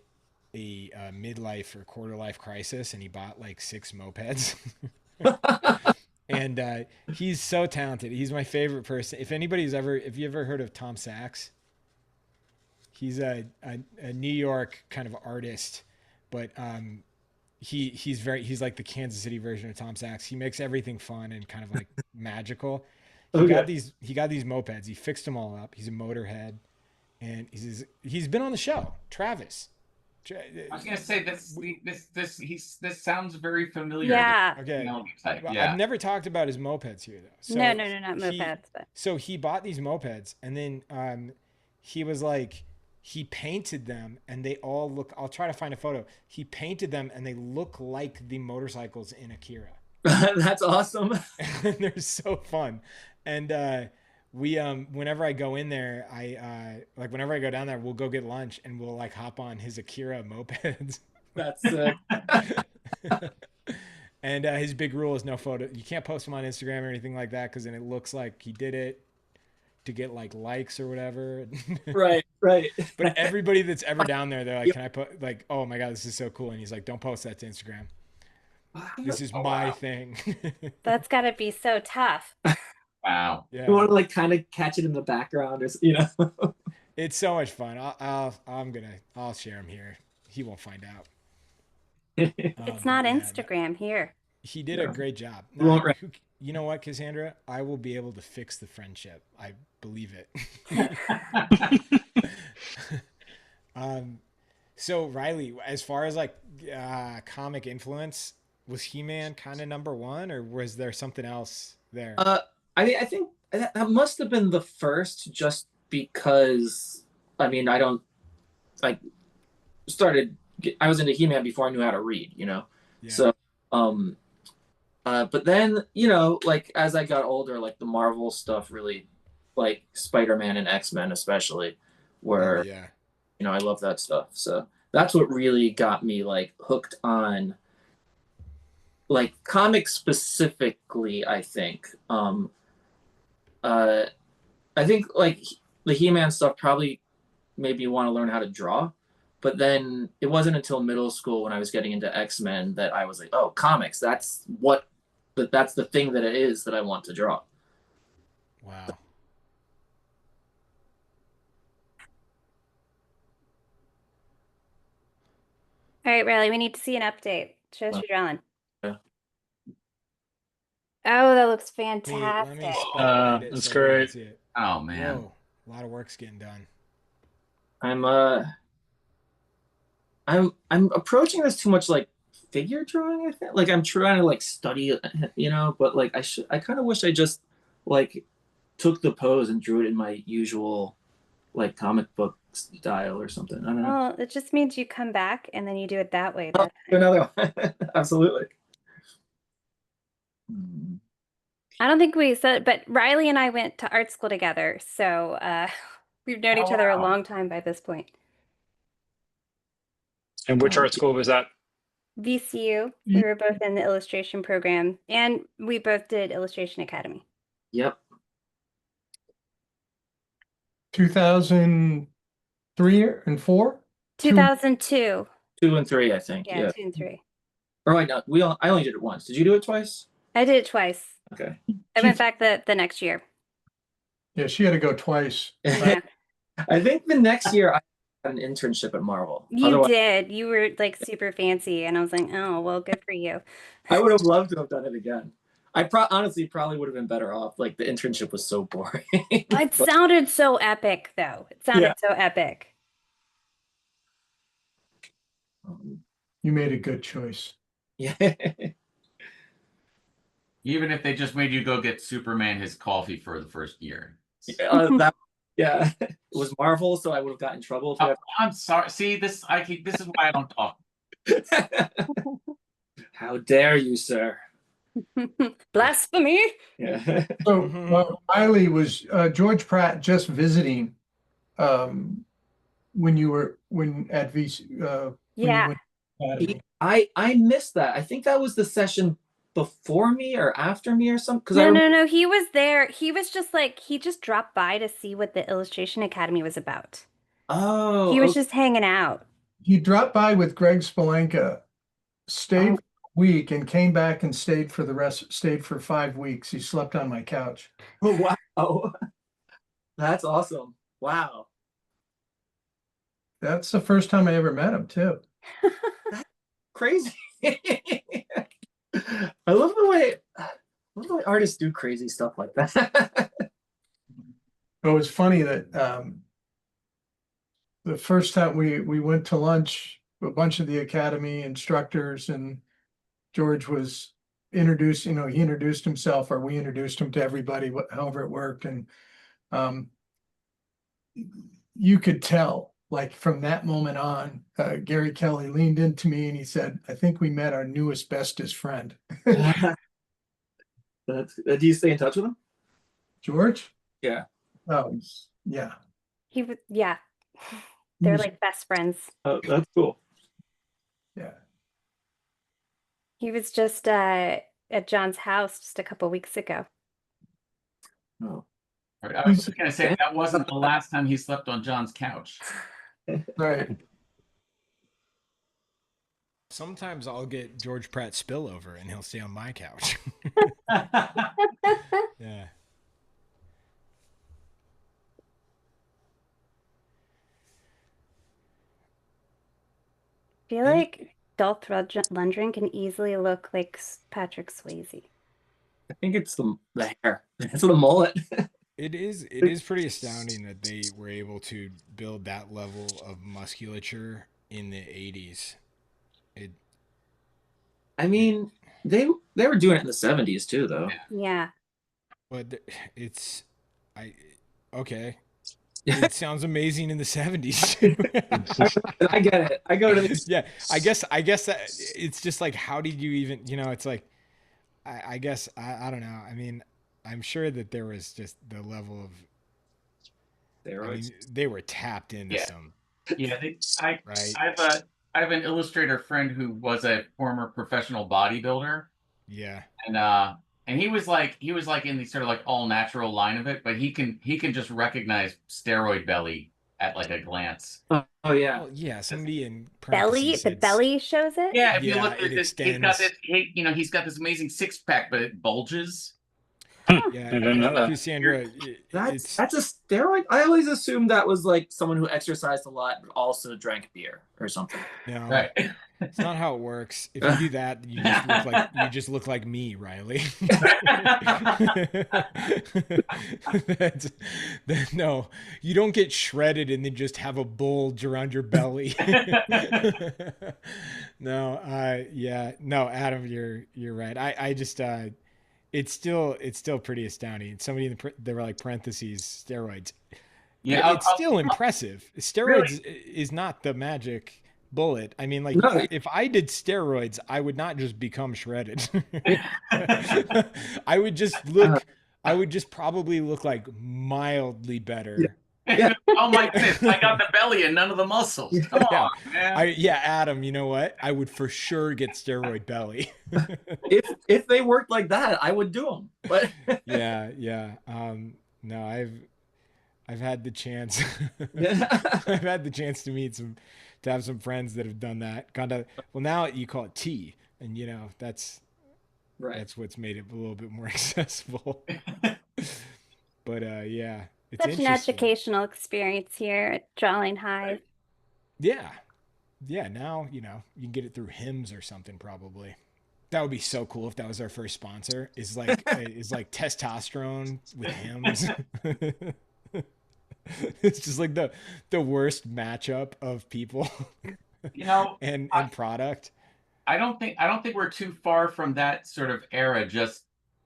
midlife or quarter life crisis, and he bought like 6 mopeds. And he's so talented. He's my favorite person. If you ever heard of Tom Sachs, he's a New York kind of artist, but he's like the Kansas City version of Tom Sachs. He makes everything fun and kind of like magical. He got these mopeds. He fixed them all up. He's a motorhead, and he's been on the show. Travis. I was gonna say this sounds very familiar. Yeah. Okay. Type. Well, Yeah. I've never talked about his mopeds here though. So No, not mopeds. But So he bought these mopeds, and then he was like, he painted them, and they all look. I'll try to find a photo. He painted them, and they look like the motorcycles in Akira. That's awesome. They're so fun, and we whenever I go in there, whenever I go down there, we'll go get lunch, and we'll like hop on his Akira mopeds. That's sick. And his big rule is no photo. You can't post them on Instagram or anything like that, because then it looks like he did it to get like likes or whatever. Right. But everybody that's ever down there, they're like, can I put like, oh my God, this is so cool. And he's like, don't post that to Instagram. This is my thing. that's got to be so tough. Wow. Yeah. You want to like kind of catch it in the background, or It's so much fun. I'll share him here. He won't find out. It's not Yeah, Instagram here. he did a great job. We won't You know what, Cassandra? I will be able to fix the friendship. I believe it. So Reilly, as far as like comic influence, was He-Man kind of number one, or was there something else there? I think that must have been the first, just because I was into He-Man before I knew how to read, Yeah. So but then like as I got older, like the Marvel stuff really, like Spider-Man and X-Men especially, were yeah. I love that stuff. So that's what really got me like hooked on like comics specifically, I think. I think like the He-Man stuff probably made me want to learn how to draw, but then it wasn't until middle school when I was getting into X-Men that I was like, oh, comics, that's the thing that it is that I want to draw. Wow. All right, Reilly, we need to see an update. Show us your drawing. Yeah. Oh, that looks Wait, fantastic. let me spotlight it That's so everyone can great. see it. Oh man. Whoa, a lot of work's getting done. I'm approaching this too much like figure drawing, I think. Like I'm trying to like study it, but like I kind of wish I just like took the pose and drew it in my usual like comic book style or something. I don't know. Well, it just means you come back and then you do it that way. That time. Another one. Absolutely. I don't think we said, but Reilly and I went to art school together, so we've known each other a wow. long time by this point. And which art school was that? VCU, we were both in the illustration program, and we both did Illustration Academy. Yep. 2003 and 4? 2002. 2 and 3, I think. Yeah, 2 and 3. Or wait, no, I only did it once. Did you do it twice? I did it twice. Okay. I went back the next year. Yeah, she had to go twice. Yeah. I think the next year I had an internship at Marvel. You Otherwise, did. You were like super fancy, and I was like, oh, well, good for you. I would have loved to have done it again. I honestly probably would have been better off. Like the internship was so boring. It sounded so epic, though. It sounded so epic. You made a good choice. Yeah. Even if they just made you go get Superman his coffee for the first year. It was Marvel, so I would have gotten in trouble. I'm sorry. See, this is why I don't talk. How dare you, sir? Blasphemy. Yeah. So Reilly, was George Pratt just visiting when you were at VC when you Yeah. went to Academy. I missed that. I think that was the session before me or after me or something. Because No. He was there. He was just like, he just dropped by to see what the Illustration Academy was about. Oh, He was okay. just hanging out. He dropped by with Greg Spolenka, stayed Oh. for a week, and came back and stayed for 5 weeks. He slept on my couch. Oh, wow. That's awesome. Wow. That's the first time I ever met him, too. Crazy. I love the way artists do crazy stuff like that. It was funny that the first time we went to lunch, a bunch of the Academy instructors, and George was introduced, he introduced himself, or we introduced him to everybody, however it worked. And you could tell, like, from that moment on, Gary Kelly leaned into me and he said, "I think we met our newest, bestest friend." Do you stay in touch with him? George? Yeah. Oh, yeah. He was, yeah. They're like best friends. Oh, that's cool. Yeah. He was just at John's house just a couple weeks ago. Oh. I was just gonna say that wasn't the last time he slept on John's couch. Right. Sometimes I'll get George Pratt spillover and he'll stay on my couch. Yeah. I feel like Dolph Lundgren can easily look like Patrick Swayze. I think it's the hair. It's the mullet. It is pretty astounding that they were able to build that level of musculature in the 80s. I mean, they were doing it in the 70s too, though. Yeah. But okay. It sounds amazing in the 70s too. I get it. I go to the Yeah, I guess that it's just like, how did you even, it's like, I guess I don't know. I mean, I'm sure that there was just the level of steroids. I mean, they were tapped into some. Yeah, right. I have an illustrator friend who was a former professional bodybuilder. Yeah. And he was like in the sort of like all natural line of it, but he can just recognize steroid belly at like a glance. Oh yeah. Well, yeah, somebody in belly, the belly shows it. Yeah, if you look at it this, extends. he's got this amazing six pack, but it bulges. Yeah, Cassandra, that's a steroid. I always assumed that was like someone who exercised a lot but also drank beer or something. No, right. It's not how it works. If you do that, you just look like me, Reilly. No, you don't get shredded and then just have a bulge around your belly. No, Adam, you're right. I just it's still pretty astounding. Somebody there were like parentheses steroids. Yeah, it's still impressive. Steroids is not the magic bullet. I mean, like, if I did steroids, I would not just become shredded. I would just probably look like mildly better. Yeah. Oh my goodness, I got the belly and none of the muscles. Come on, man. Adam, you know what? I would for sure get steroid belly. if they worked like that, I would do them. But yeah. No, I've had the chance. I've had the chance to have some friends that have done that. Well, now you call it tea, and that's right. That's what's made it a little bit more accessible. But yeah, it's such an educational experience here at Drawing Hive. Yeah. Now you can get it through hymns or something probably. That would be so cool if that was our first sponsor. Is like testosterone with hymns. It's just like the worst matchup of people, and product. I don't think we're too far from that sort of era, just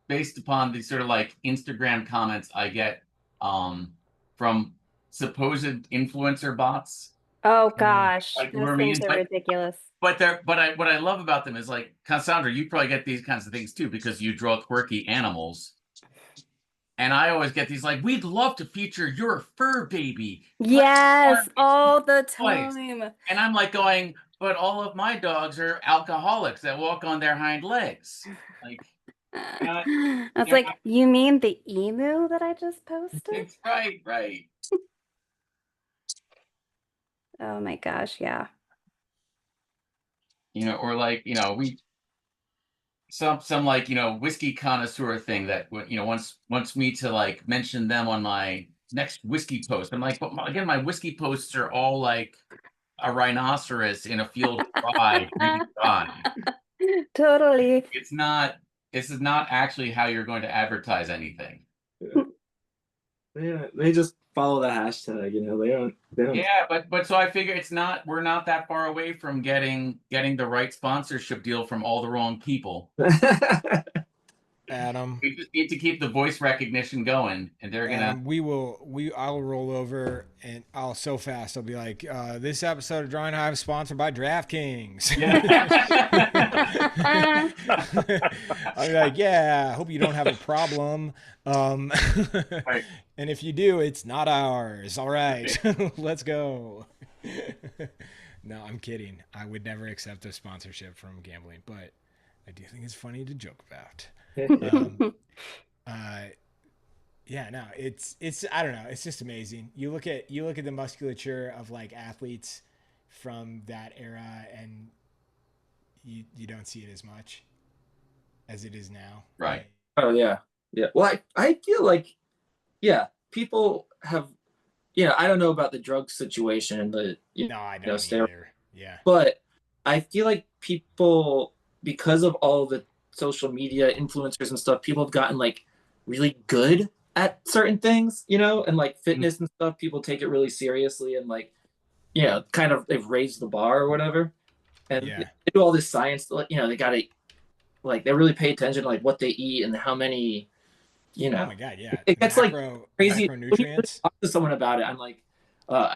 based upon the sort of like Instagram comments I get from supposed influencer bots. Oh gosh, like, those things are ridiculous. But what I love about them is, like, Cassandra, you probably get these kinds of things too because you draw quirky animals. And I always get these like, we'd love to feature your fur baby. Yes, all the Twice. time. And I'm like going, but all of my dogs are alcoholics that walk on their hind legs. Like, I was they're like, not- you mean the emu that I just posted? it's right, right. Oh my gosh, yeah. You know, or like, you know, some like, you know, whiskey connoisseur thing that, you know, wants me to like mention them on my next whiskey post. I'm like, but again, my whiskey posts are all like a rhinoceros in a field of rye drinking rye. Totally. It's not. This is not actually how you're going to advertise anything. Yeah, they just follow the hashtag, you know. They don't. Yeah, but so I figure it's not. We're not that far away from getting the right sponsorship deal from all the wrong people. Adam, We just need to keep the voice recognition going, and they're gonna. I'll roll over and so fast I'll be like, this episode of Drawing Hive is sponsored by DraftKings. I'll be like, yeah, I hope you don't have a problem. Right. And if you do, it's not ours. All right, let's go. No, I'm kidding. I would never accept a sponsorship from gambling, but I do think it's funny to joke about. Yeah, no, it's I don't know, it's just amazing. You look at the musculature of like athletes from that era, and you don't see it as much as it is now. Right. Oh yeah, yeah. Well, I feel like, yeah, people have, you know, I don't know about the drug situation and the No, I don't either. Yeah. but I feel like people, because of all the social media influencers and stuff, people have gotten like really good at certain things, you know, and like fitness and stuff. People take it really seriously, and like, you know, kind of they've raised the bar or whatever. And Yeah. they do all this science, you know, they got to, like, they really pay attention to like what they eat and how many, you know. Oh my God, yeah. It gets like crazy. Macronutrients. When you talk to someone about it, I'm like,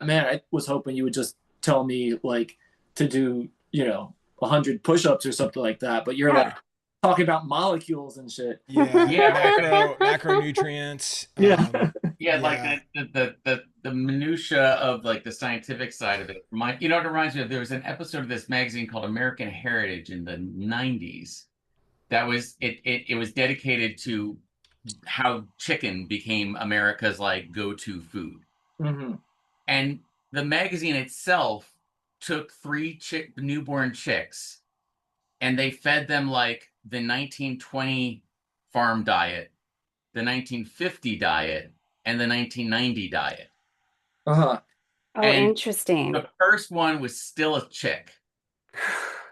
man, I was hoping you would just tell me like to do, you know, 100 push-ups or something like that. But you're like talking about molecules and shit. Yeah, Yeah. macronutrients. Yeah. Yeah, like the minutia of like the scientific side of it. You know what it reminds me of? There was an episode of this magazine called American Heritage in the 90s that was it was dedicated to how chicken became America's like go-to food. Mm-hmm. And the magazine itself took 3 newborn chicks, and they fed them like the 1920 farm diet, the 1950 diet, and the 1990 diet. Uh-huh. Oh, And interesting. the first one was still a chick.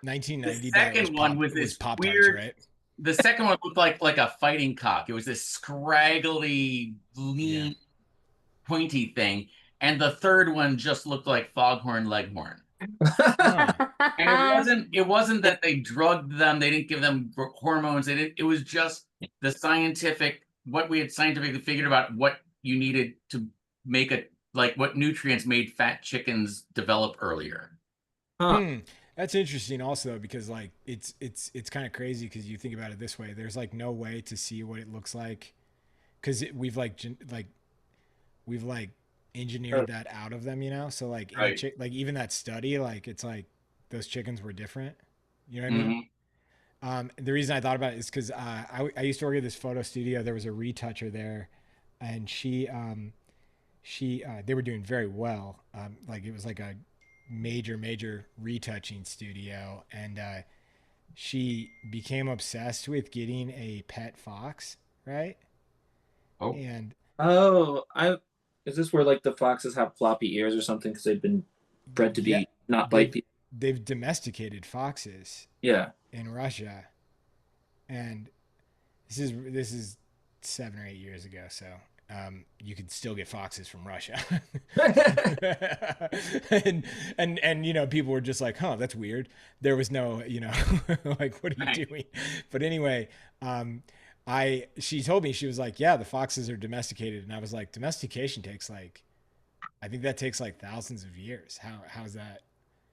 1990. The second one was this Pop weird. Tarts, right? The second one looked like a fighting cock. It was this scraggly, lean, pointy thing. And the third one just looked like Foghorn Leghorn. And it wasn't that they drugged them, they didn't give them hormones, it was just what we had scientifically figured about what you needed to make what nutrients made fat chickens develop earlier. That's interesting also, because like it's kind of crazy because you think about it this way. There's like no way to see what it looks like because we've engineered that out of them, you know? So like, Right. like even that study, like it's like those chickens were different. You know what I mean? The reason I thought about it is because I used to work at this photo studio. There was a retoucher there, and they were doing very well. Like it was like a major retouching studio, and she became obsessed with getting a pet fox, right? Oh. And Is this where like the foxes have floppy ears or something because they've been bred to be not bite people? They've domesticated foxes. Yeah. In Russia, and this is 7 or 8 years ago, so you could still get foxes from Russia. and you know, people were just like, huh, that's weird. There was no, you know, like, what are you doing? But anyway, she told me, she was like, yeah, the foxes are domesticated. And I was like, domestication takes like, I think that takes like thousands of years. How's that?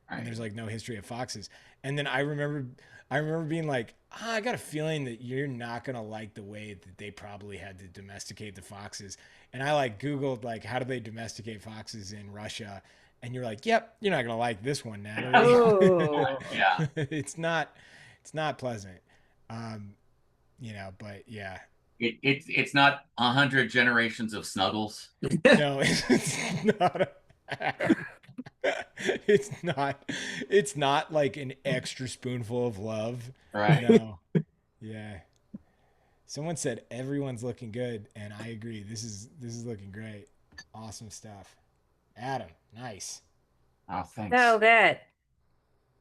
and there's Right. like no history of foxes. And then I remember being like, I got a feeling that you're not gonna like the way that they probably had to domesticate the foxes. And I like Googled like how do they domesticate foxes in Russia, and you're like, yep, you're not gonna like this one, Natalie. Oh. Yeah. It's not pleasant. Um, but yeah, It's not 100 generations of snuggles. no, it's not. It's not. It's not like an extra spoonful of love. Right. No. Yeah. Someone said everyone's looking good, and I agree. This is looking great. Awesome stuff. Adam, nice. Oh, thanks. So good.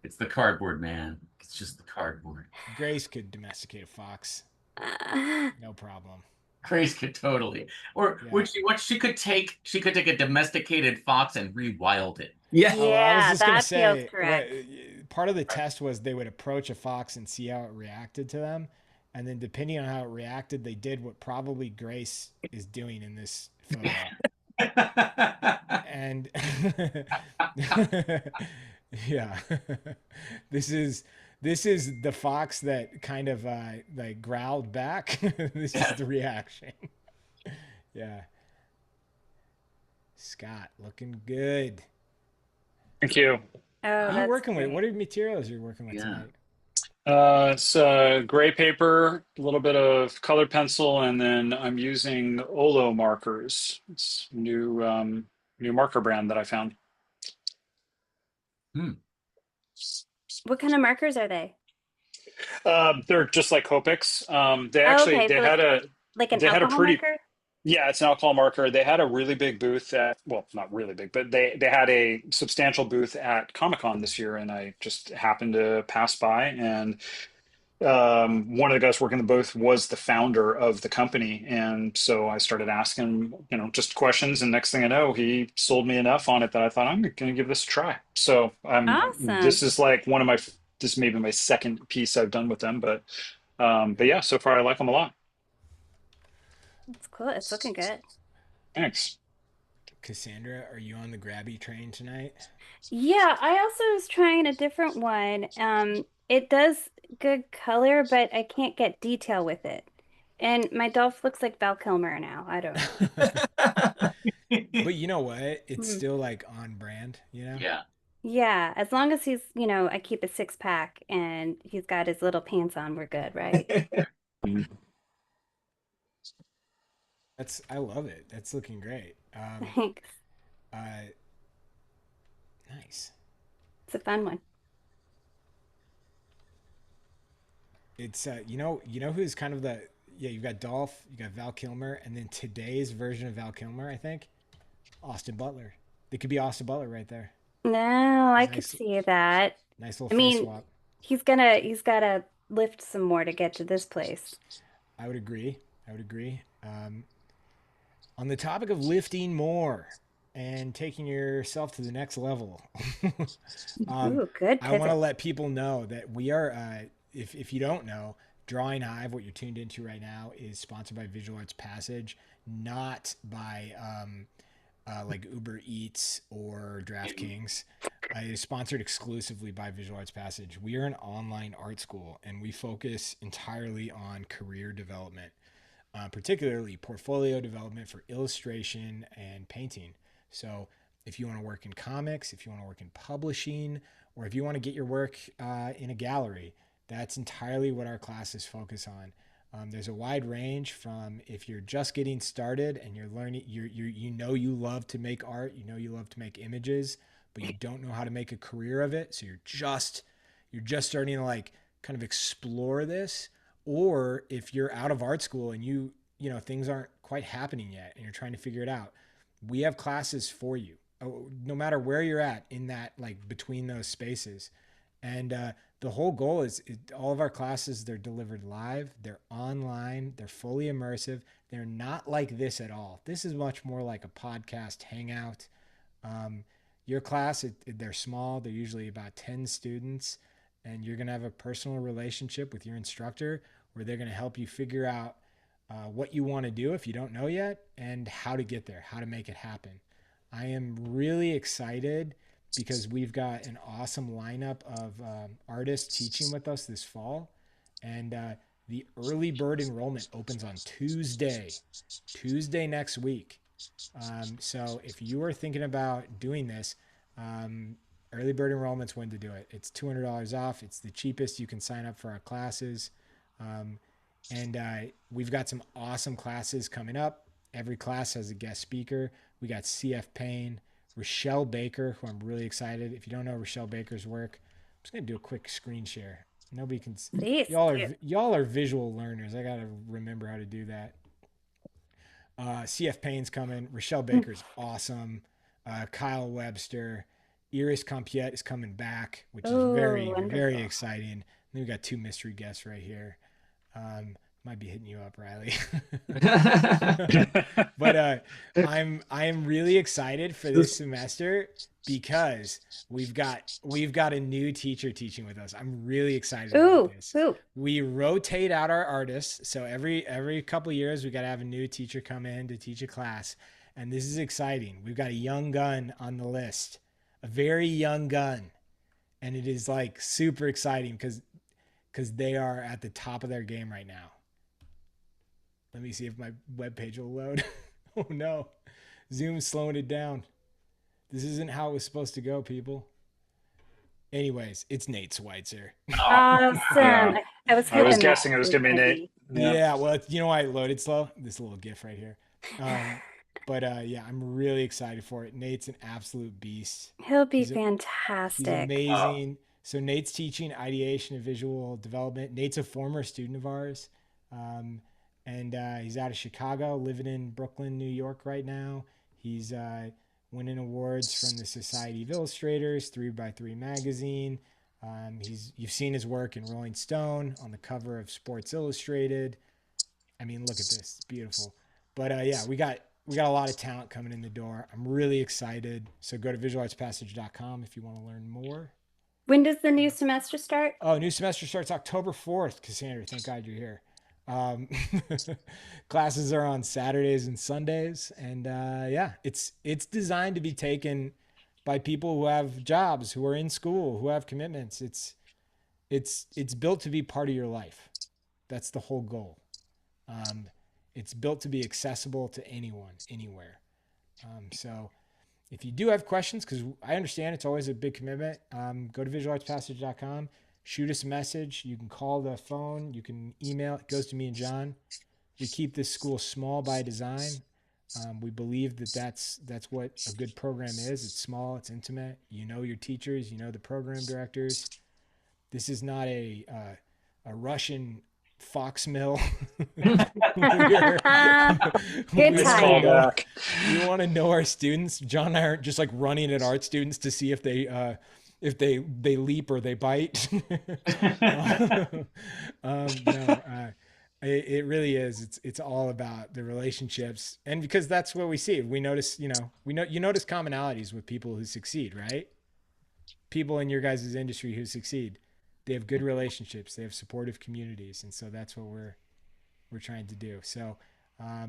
It's the cardboard, man. It's just the cardboard. Grace could domesticate a fox. Uh, No problem. Grace could totally. Or Yeah. would she what she could take a domesticated fox and rewild it. Yeah. Oh, I was yeah, just gonna that feels say, correct. part of the test was they would approach a fox and see how it reacted to them, and then depending on how it reacted, they did what probably Grace is doing in this photo. And yeah, this is this is the fox that kind of like growled back. This is Yeah. the reaction. Yeah, Scott looking good. Thank you. Oh, What are you that's working with? great. What are materials you're working with Yeah. tonight? It's gray paper, a little bit of colored pencil, and then I'm using Olo markers. It's new marker brand that I found. Hmm. What kind of markers are they? They're just like Copics. Oh, okay, They so had like an they had a alcohol pretty marker? yeah, it's an alcohol marker. They had a really big booth at, well, not really big, but they had a substantial booth at Comic-Con this year, and I just happened to pass by, and one of the guys working the booth was the founder of the company, and so I started asking, just questions, and next thing I know, he sold me enough on it that I thought I'm going to give this a try. So Awesome. this is like this may be my second piece I've done with them, but yeah, so far I like them a lot. That's cool. It's looking good. Thanks. Cassandra, are you on the grabby train tonight? Yeah, I also was trying a different one. It does good color, but I can't get detail with it. And my Dolph looks like Val Kilmer now. I don't know. But you know what? It's Hmm. still like on brand, you know? Yeah. Yeah, as long as he's, I keep a six pack and he's got his little pants on, we're good, right? I love it. That's looking great. Thanks. Uh, nice. It's a fun one. It's you know who's kind of the yeah, you've got Dolph, you got Val Kilmer, and then today's version of Val Kilmer, I think, Austin Butler. They could be Austin Butler right there. No, I could Nice, see that. nice little I face mean, swap. he's gotta lift some more to get to this place. I would agree. I would agree. On the topic of lifting more and taking yourself to the next level, um, Ooh, good I want to pivot. let people know that we are, if you don't know, Drawing Hive, what you're tuned into right now, is sponsored by Visual Arts Passage, not by like Uber Eats or DraftKings. It is sponsored exclusively by Visual Arts Passage. We are an online art school and we focus entirely on career development, particularly portfolio development for illustration and painting. So, if you want to work in comics, if you want to work in publishing, or if you want to get your work in a gallery, that's entirely what our classes focus on. There's a wide range from if you're just getting started and you're learning, you love to make art, you love to make images, but you don't know how to make a career of it. So you're just starting to like kind of explore this, or if you're out of art school and things aren't quite happening yet and you're trying to figure it out, we have classes for you. No matter where you're at in that like between those spaces, and the whole goal is all of our classes, they're delivered live, they're online, they're fully immersive. They're not like this at all. This is much more like a podcast hangout. Um, your class, they're small. They're usually about 10 students, and you're going to have a personal relationship with your instructor where they're going to help you figure out what you want to do if you don't know yet and how to get there, how to make it happen. I am really excited because we've got an awesome lineup of artists teaching with us this fall. And the early bird enrollment opens on Tuesday next week. So if you are thinking about doing this, early bird enrollment's when to do it. It's $200 off. It's the cheapest you can sign up for our classes. And we've got some awesome classes coming up. Every class has a guest speaker. We got CF Payne, Rochelle Baker, who I'm really excited. If you don't know Rochelle Baker's work, I'm just gonna do a quick screen share. Nobody can. Please Y'all are visual learners. I gotta remember how to do that. CF Payne's coming. Rochelle Baker's awesome. Kyle Webster, Iris Compiette is coming back, which is very wonderful. exciting. And then we got two mystery guests right here. Might be hitting you up, Reilly. But I am really excited for this semester because we've got a new teacher teaching with us. I'm really excited about this. We rotate out our artists, so every couple of years we got to have a new teacher come in to teach a class, and this is exciting. We've got a young gun on the list, a very young gun, and it is like super exciting because they are at the top of their game right now. Let me see if my webpage will load. Oh no, Zoom's slowing it down. This isn't how it was supposed to go, people. Anyways, it's Nate Schweitzer. Awesome. Yeah. I was guessing it was going to be Nate. Yeah, well, you know why it loaded slow? This little GIF right here. But yeah, I'm really excited for it. Nate's an absolute beast. He'll be fantastic. He's amazing. So Nate's teaching ideation and visual development. Nate's a former student of ours. And he's out of Chicago, living in Brooklyn, New York right now. He's winning awards from the Society of Illustrators, 3x3 magazine. You've seen his work in Rolling Stone, on the cover of Sports Illustrated. I mean, look at this. It's beautiful. But yeah, we got a lot of talent coming in the door. I'm really excited. So go to visualartspassage.com if you want to learn more. When does the new semester start? Oh, new semester starts October 4th, Cassandra. Thank God you're here. Classes are on Saturdays and Sundays, and yeah, it's designed to be taken by people who have jobs, who are in school, who have commitments. It's built to be part of your life. That's the whole goal. It's built to be accessible to anyone, anywhere. So if you do have questions, because I understand it's always a big commitment, go to visualartspassage.com. Shoot us a message. You can call the phone. You can email. It goes to me and John. We keep this school small by design. We believe that that's what a good program is. It's small. It's intimate. You know your teachers. You know the program directors. This is not a Russian fox mill. Good time. We want to know our students. John and I aren't just like running at art students to see if they leap or they bite. It really is. It's all about the relationships, and because that's what we see. We notice, you notice commonalities with people who succeed, right? People in your guys' industry who succeed, they have good relationships, they have supportive communities, and so that's what we're trying to do. So,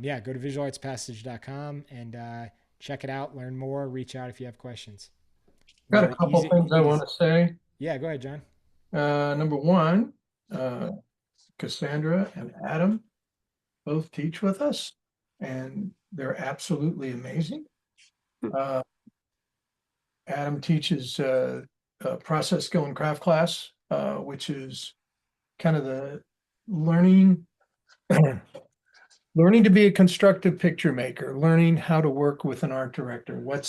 yeah, go to visualartspassage.com and check it out, learn more, reach out if you have questions. Got a couple things I want to say. Yeah, go ahead, John. Number one, Cassandra and Adam both teach with us, and they're absolutely amazing. Adam teaches a process skill and craft class, which is kind of the learning to be a constructive picture maker, learning how to work with an art director. What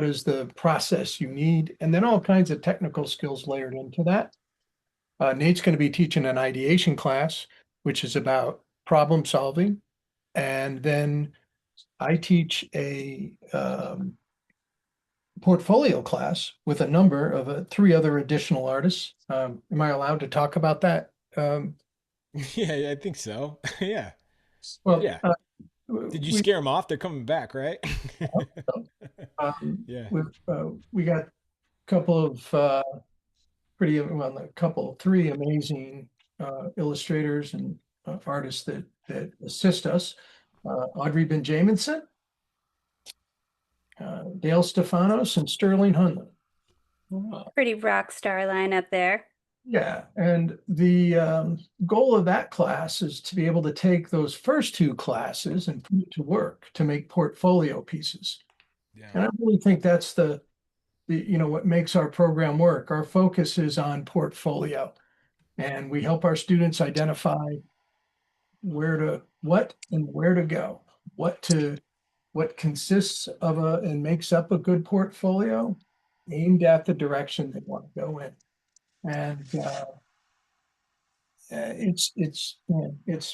is the process you need? And then all kinds of technical skills layered into that. Nate's going to be teaching an ideation class, which is about problem solving. And then I teach a portfolio class with a number of 3 other additional artists. Am I allowed to talk about that? Yeah, I think so. Yeah. Well, yeah. Did you scare them off? They're coming back, right? Yeah. We got a couple of 3 amazing illustrators and artists that assist us. Audrey Benjaminson, Dale Stefanos, and Sterling Hunley. Pretty rock star lineup there. Yeah, and the goal of that class is to be able to take those first two classes and put it to work to make portfolio pieces. Yeah. And I really think that's the what makes our program work. Our focus is on portfolio, and we help our students identify what and where to go, what consists of and makes up a good portfolio aimed at the direction they want to go in. And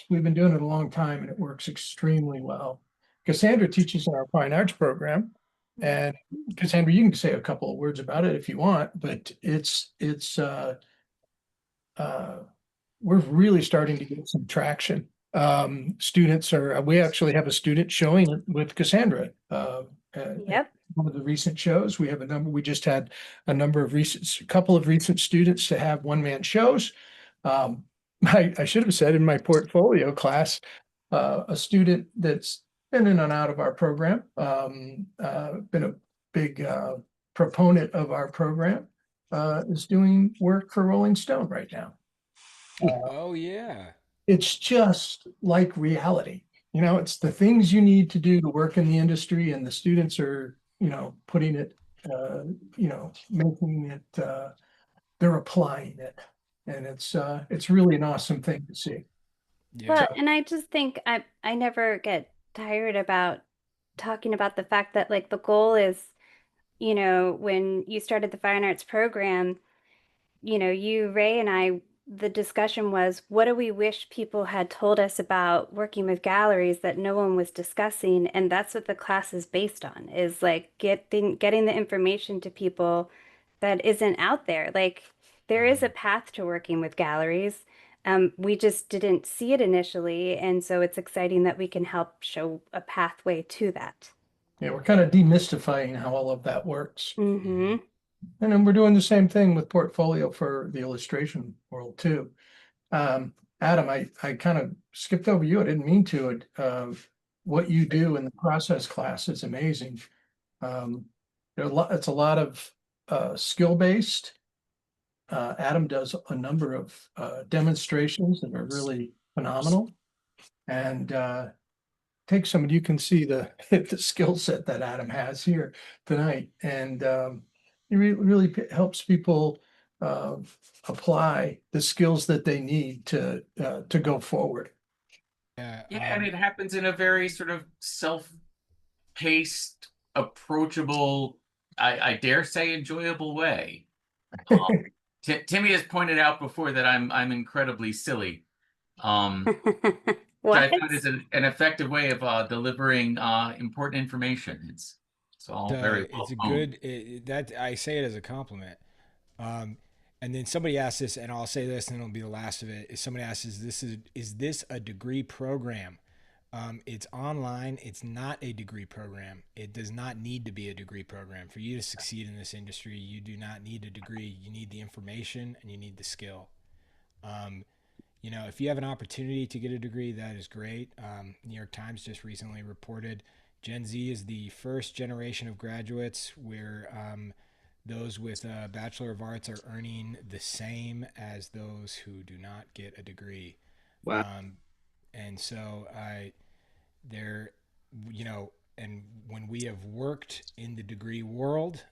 we've been doing it a long time and it works extremely well. Cassandra teaches in our fine arts program, and Cassandra, you can say a couple of words about it if you want, but we're really starting to get some traction. We actually have a student showing with Cassandra. Yep. One of the recent shows, we just had a couple of recent students to have one-man shows. I should have said in my portfolio class, a student that's been in and out of our program, been a big proponent of our program, is doing work for Rolling Stone right now. Oh yeah. It's just like reality. It's the things you need to do to work in the industry, and the students are, putting it, making it, they're applying it. And it's really an awesome thing to see. Yeah. Well, and I just think I never get tired about talking about the fact that like the goal is, when you started the fine arts program, you, Ray, and I, the discussion was, what do we wish people had told us about working with galleries that no one was discussing? And that's what the class is based on, is like getting the information to people that isn't out there. Like there is a path to working with galleries. We just didn't see it initially. And so it's exciting that we can help show a pathway to that. Yeah, we're kind of demystifying how all of that works. Mm-hmm. And then we're doing the same thing with portfolio for the illustration world too. Adam, I kind of skipped over you. I didn't mean to. What you do in the process class is amazing. It's a lot of skill-based. Adam does a number of demonstrations that are really phenomenal. And you can see the the skill set that Adam has here tonight. And it really helps people apply the skills that they need to go forward. Yeah. Yeah, and it happens in a very sort of self-paced, approachable, I dare say enjoyable way. Timmy has pointed out before that I'm incredibly silly. Which What? I find is an effective way of delivering important information. It's all very well It's a honed. good that I say it as a compliment. Um, and then somebody asked this, and I'll say this, and it'll be the last of it. Is somebody asks, is this a degree program? It's online. It's not a degree program. It does not need to be a degree program. For you to succeed in this industry, you do not need a degree. You need the information and you need the skill. If you have an opportunity to get a degree, that is great. New York Times just recently reported Gen Z is the first generation of graduates where those with a Bachelor of Arts are earning the same as those who do not get a degree. Wow. And so there, and when we have worked in the degree world,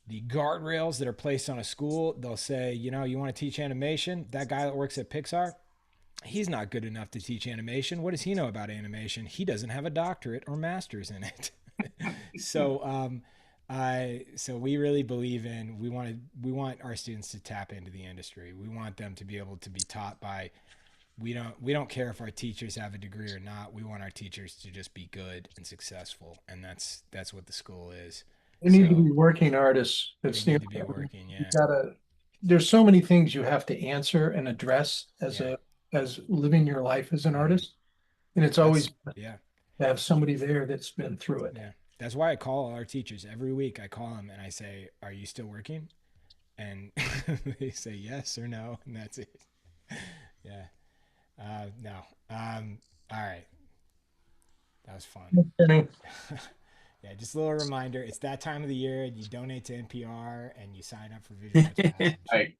the guardrails that are placed on a school, they'll say, you want to teach animation? That guy that works at Pixar, he's not good enough to teach animation. What does he know about animation? He doesn't have a doctorate or master's in it. So we really believe we want our students to tap into the industry. We want them to be able to be taught by, we don't care if our teachers have a degree or not. We want our teachers to just be good and successful. And that's what the school is. They need to be working artists. They need to be working. Yeah. There's so many things you have to answer and address as living your life as an artist. And it's always to have somebody there that's been through it. Yeah. That's why I call our teachers every week. I call them and I say, "Are you still working?" And they say yes or no, and that's it. Yeah. No. All right. That was fun. Yeah, just a little reminder. It's that time of the year, and you donate to NPR, and you sign up for Visual Arts Passage. Right.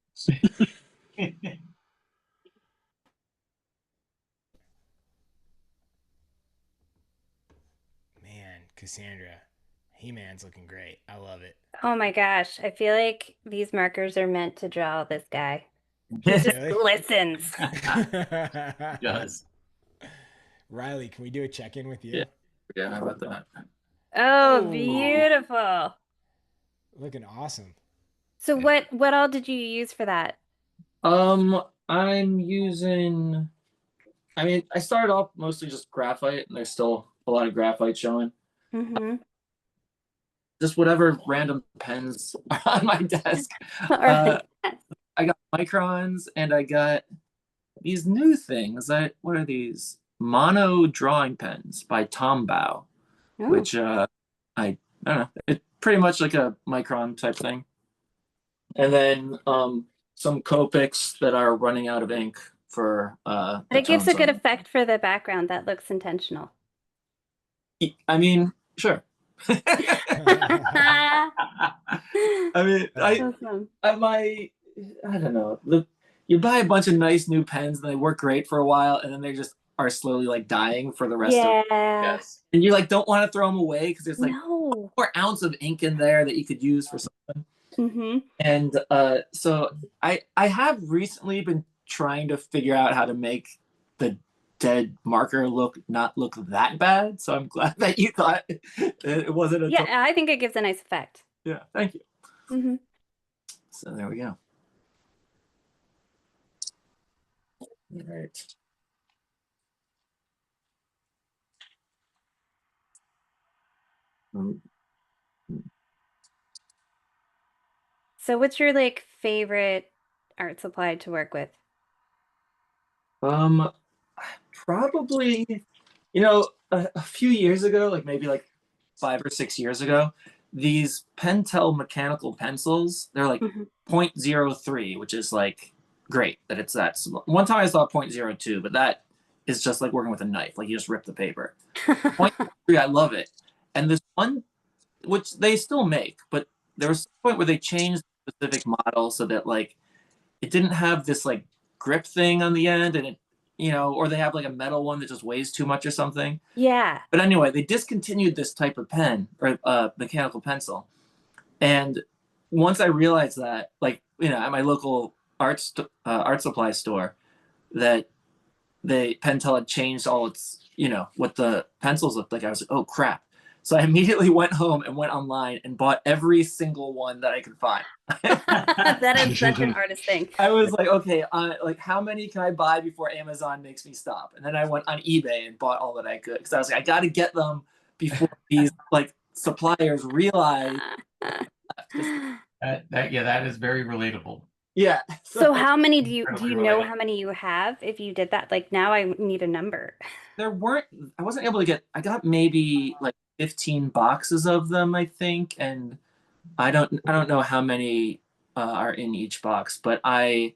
Man, Cassandra, He-Man's looking great. I love it. Oh my gosh, I feel like these markers are meant to draw this guy. He just Really? glistens. Does. Riley, can we do a check-in with you? Yeah. Yeah, how about that? Oh, Oh. beautiful. Looking awesome. So what all did you use for that? I'm using. I mean, I started off mostly just graphite, and there's still a lot of graphite showing. Mm-hmm. Just whatever random pens are on my desk. All right. I got microns, and I got these new things. What are these? Mono drawing pens by Tombow, Oh. which I don't know. It's pretty much like a micron type thing. And then some Copics that are running out of ink for But it gives a good effect for the background. That looks intentional. I mean, sure. I mean, Awesome. I don't know. You buy a bunch of nice new pens and they work great for a while, and then they just are slowly like dying for the rest of it. Yes. And you like don't want to throw them away because there's like No. 1 ounce of ink in there that you could use for something. Mm-hmm. And so I have recently been trying to figure out how to make the dead marker not look that bad. So I'm glad that you thought it wasn't a Yeah, I think it gives a nice effect. yeah, thank you. Mm-hmm. So there we go. All right. So what's your like favorite art supply to work with? Probably, a few years ago, like maybe like 5 or 6 years ago, these Pentel mechanical pencils, they're like Mhm. 0.03, which is like great that it's that small. One time I saw 0.02, but that is just like working with a knife, like you just rip the paper. 0.3, I love it. And this one, which they still make, but there was a point where they changed the specific model so that like it didn't have this like grip thing on the end, and it, or they have like a metal one that just weighs too much or something. Yeah. But anyway, they discontinued this type of pen or mechanical pencil. And once I realized that, like, at my local art supply store, that Pentel had changed all its, what the pencils looked like, I was like, oh crap. So I immediately went home and went online and bought every single one that I could find. That is such an artist thing. I was like, okay, like how many can I buy before Amazon makes me stop? And then I went on eBay and bought all that I could, because I was like, I got to get them before these like suppliers realize. That is very relatable. Yeah. So how many do you Incredibly know related. how many you have if you did that? Like now I need a number. I wasn't able to get, I got maybe like 15 boxes of them, I think. And I don't know how many are in each box, but I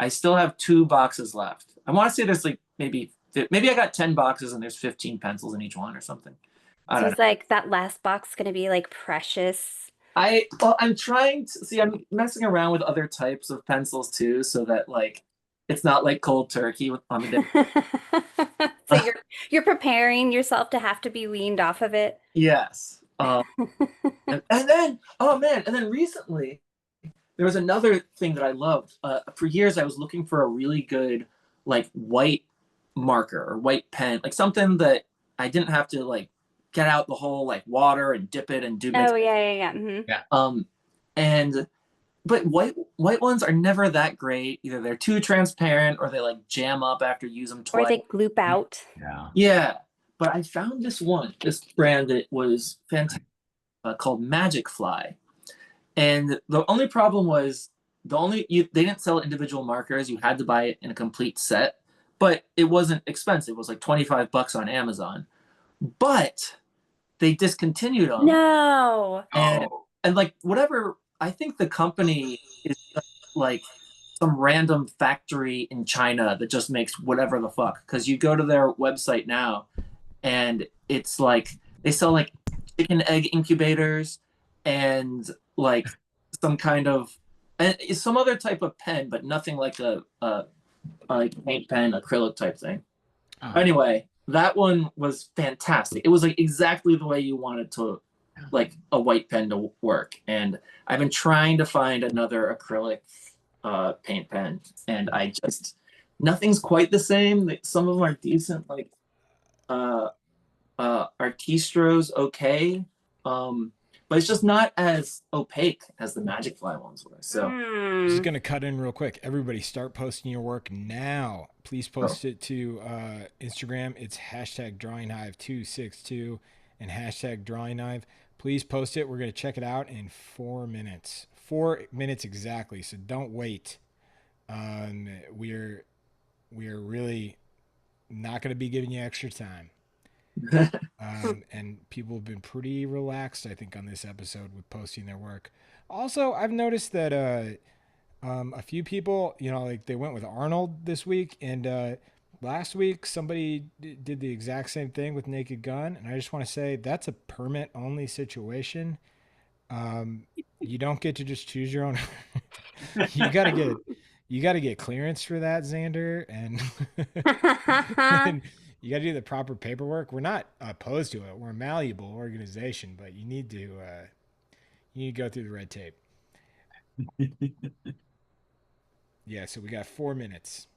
still have 2 boxes left. I want to say there's like maybe I got 10 boxes and there's 15 pencils in each one or something. So it's like that last box going to be like precious. I'm trying to see, I'm messing around with other types of pencils too, so that like it's not like cold turkey on the day. So you're preparing yourself to have to be weaned off of it. Yes. And then, oh man, and then recently there was another thing that I loved. For years I was looking for a really good like white marker or white pen, like something that I didn't have to like get out the whole like water and dip it and do. Oh yeah. Mm-hmm. But white ones are never that great. Either they're too transparent or they like jam up after you use them twice. Or they gloop out. Yeah. But I found this brand that was fantastic, called Magic Fly. And the only problem was they didn't sell individual markers. You had to buy it in a complete set, but it wasn't expensive. It was like $25 on Amazon. But they discontinued them. No. And like whatever, I think the company is like some random factory in China that just makes whatever the fuck. Because you go to their website now, and it's like they sell like chicken egg incubators and like some kind of and some other type of pen, but nothing like a like paint pen, acrylic type thing. Oh. Anyway, that one was fantastic. It was like exactly the way you wanted to, like a white pen to work. And I've been trying to find another acrylic paint pen, and I just nothing's quite the same. Some of them are decent, like Artistro's okay, but it's just not as opaque as the Magic Fly ones were. So I'm just gonna cut in real quick. Everybody, start posting your work now. Please post it to Instagram. It's hashtag Drawing Hive 262 and hashtag Drawing Hive. Please post it. We're gonna check it out in 4 minutes. 4 minutes exactly. So don't wait. We're really not gonna be giving you extra time. And people have been pretty relaxed, I think, on this episode with posting their work. Also, I've noticed that a few people, you know, like they went with Arnold this week, and last week somebody did the exact same thing with Naked Gun, and I just want to say that's a permit only situation. You don't get to just choose your own. you gotta get clearance for that, Xander, and, and you got to do the proper paperwork. We're not opposed to it. We're a malleable organization, but you need to go through the red tape. Yeah, so we got 4 minutes.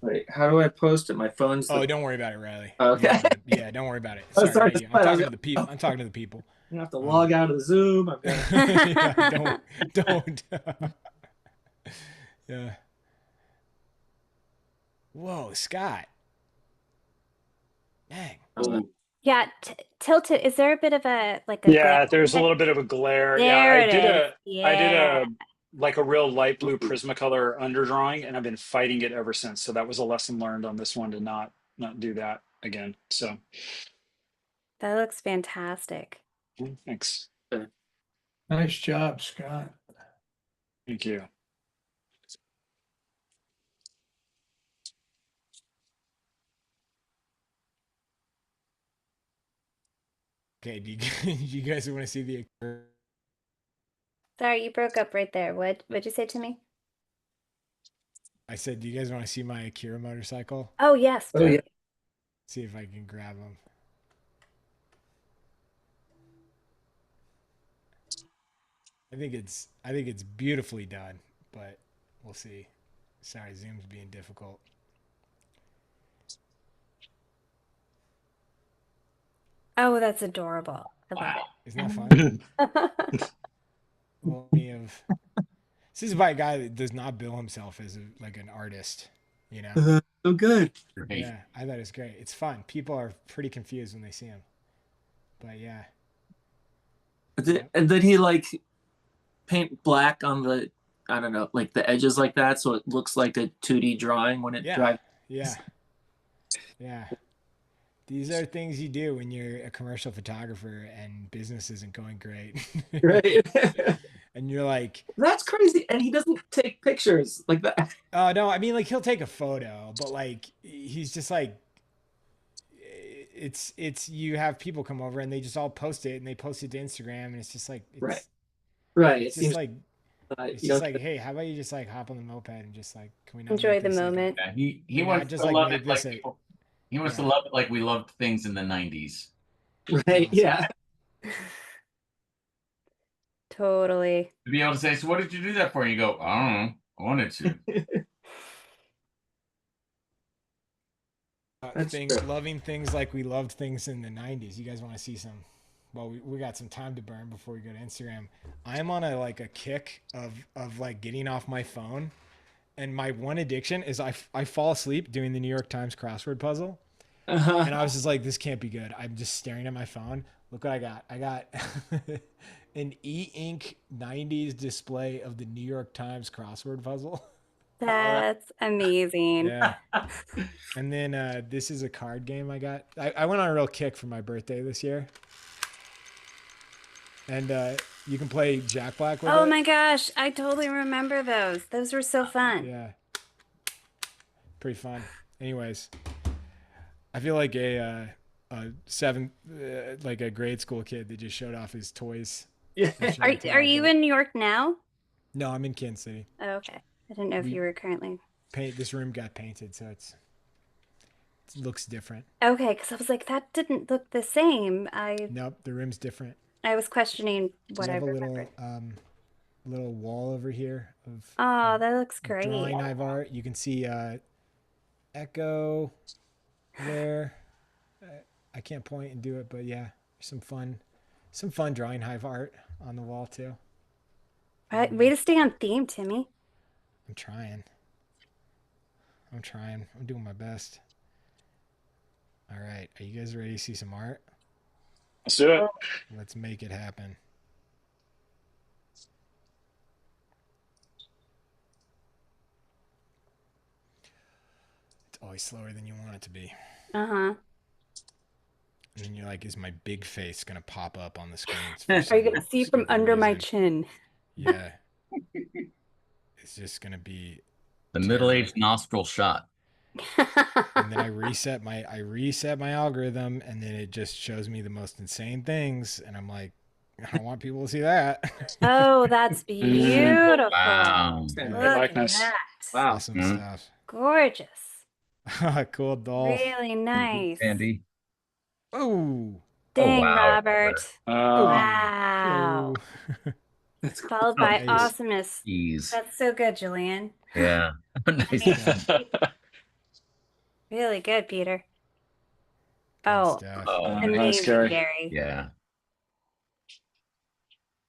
wait, how do I post it? My phone's. Oh, don't worry about it, Reilly. Okay. Yeah, don't worry about it. Oh, Sorry, sorry. I'm talking to the people. I'm talking to the people. I'm gonna have to log out of the Zoom. I'm gonna... Yeah, don't. Yeah. Whoa, Scott. Dang. Yeah, tilt it. Is there a bit of a like a Yeah, glare? there's a little bit of a glare. There Yeah, it is. I did Yeah. a like a real light blue Prismacolor underdrawing, and I've been fighting it ever since. So that was a lesson learned on this one to not do that again. So That looks fantastic. thanks. Nice job, Scott. Thank you. Okay, do you guys want to see the? Sorry, you broke up right there. What'd you say to me? I said, do you guys want to see my Akira motorcycle? Oh yes. Oh yeah. See if I can grab them. I think it's beautifully done, but we'll see. Sorry, Zoom's being difficult. Oh, that's adorable. I love Wow. Isn't that fun? Well, this is by a guy that does not bill himself as like an artist, you know? So good. Great. Yeah, I thought it was great. It's fun. People are pretty confused when they see him. But yeah. And did he like paint black on the, I don't know, like the edges like that, so it looks like a 2D drawing when it drives? Yeah. These are things you do when you're a commercial photographer and business isn't going great. Right. And you're like, that's crazy. And he doesn't take pictures like that. oh no, I mean, like, he'll take a photo, but like he's just like, it's you have people come over and they just all post it and they post it to Instagram, and it's just like, Right. It's just like, it's just like, hey, how about you just like hop on the moped and just like, can we not Enjoy make the this like a- moment. Yeah, he Yeah, wants just to like love make it like this a- people, he wants to yeah. love it like we loved things in the 90s. Right. Yeah. Totally. To be able to say, so what did you do that for? And you go, I don't know. I wanted to. That's things, true. loving things like we loved things in the 90s. You guys want to see some? Well, we got some time to burn before we go to Instagram. I'm on a kick of like getting off my phone, and my one addiction is I fall asleep doing the New York Times crossword puzzle, and I was just like, this can't be good. I'm just staring at my phone. Look what I got. I got an e-ink 90s display of the New York Times crossword puzzle. That's amazing. Yeah. And then this is a card game I got. I went on a real kick for my birthday this year. And you can play Jack Black with it. Oh my gosh, I totally remember those. Those were so fun. Yeah. Pretty fun. Anyways, I feel like a seventh, like a grade school kid that just showed off his toys. Yeah. Are you in New York now? No, I'm in Kansas City. Oh, okay. I didn't know if you were currently. This room got painted, so it looks different. Okay, because I was like, that didn't look the same. Nope, the room's different. I was questioning what We I have a remembered. little wall over here of Oh, that looks great. Drawing Hive art. You can see Echo there. I can't point and do it, but yeah, some fun Drawing Hive art on the wall too. Way to stay on theme, Timmy. I'm trying. I'm doing my best. All right, are you guys ready to see some art? Let's do it. Let's make it happen. It's always slower than you want it to be. Uh-huh. And then you're like, is my big face going to pop up on the screen? Are you going to see from under my chin? Yeah. It's just going to be the middle-aged nostril shot. And then I reset my algorithm, and then it just shows me the most insane things, and I'm like, I don't want people to see that. Oh, that's beautiful. Wow. Look likeness. at that. Wow. Awesome stuff. Gorgeous. Cool doll. Really nice. Andy. Oh. Dang, wow, Robert. Oh, Wow. That's cool. Followed by Nice. awesomeness. Jeez. That's so good, Julian. Yeah. Nice. Really good, Peter. Good Oh, stuff. amazing, nice, Gary. Gary. Yeah.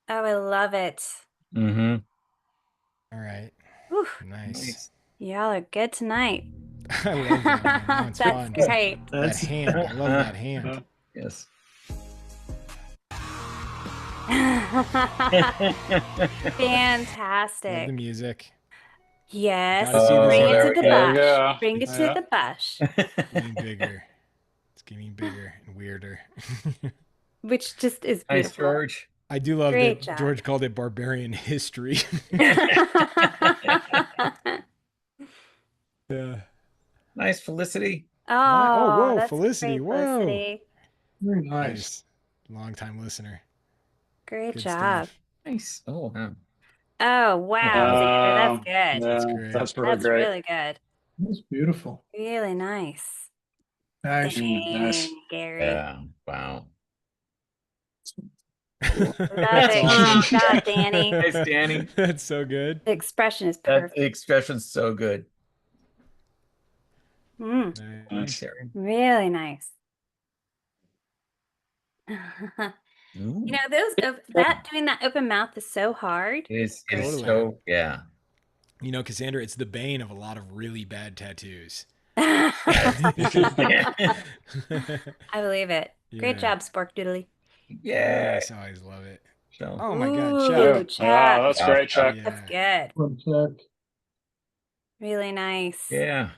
Oh, I love it. Mm-hmm. All right. Whew. Nice. Y'all are good tonight. I love that. Man. That's fun. Great. That hand. I love that hand. Yes. Fantastic. Love the music. Yes. Gotta see this Bring one. it to the There you bush. go. Bring it to the bush. Getting bigger. It's getting bigger and weirder. Which just is Nice, beautiful. George. I do love Great that job. George called it barbarian history. Yeah. Nice, Felicity. whoa, that's Felicity, great, whoa. Felicity. Very nice. Long time listener. Great Good job. stuff. Nice. Oh, wow. Oh, wow. That's good. Yeah, That's great. that's really That's great. really good. That's beautiful. Really nice. Nice. Nice. Dang, Gary. Yeah. Wow. Love That's it. awesome. Good job, Danny. Nice, Danny. That's so good. The expression is That perfect. expression's so good. Mm, Nice, Aaron. really nice. Ooh. You know, doing that open mouth is so hard. It is Totally. so, yeah. You know, Cassandra, it's the bane of a lot of really bad tattoos. I believe it. Great Yeah. job, Spork Doodly. Yeah. Yes, I always love it. So, Oh my God, Ooh, Chuck. Chuck. That's great, Chuck. Yeah. That's good. One sec. Really nice. yeah.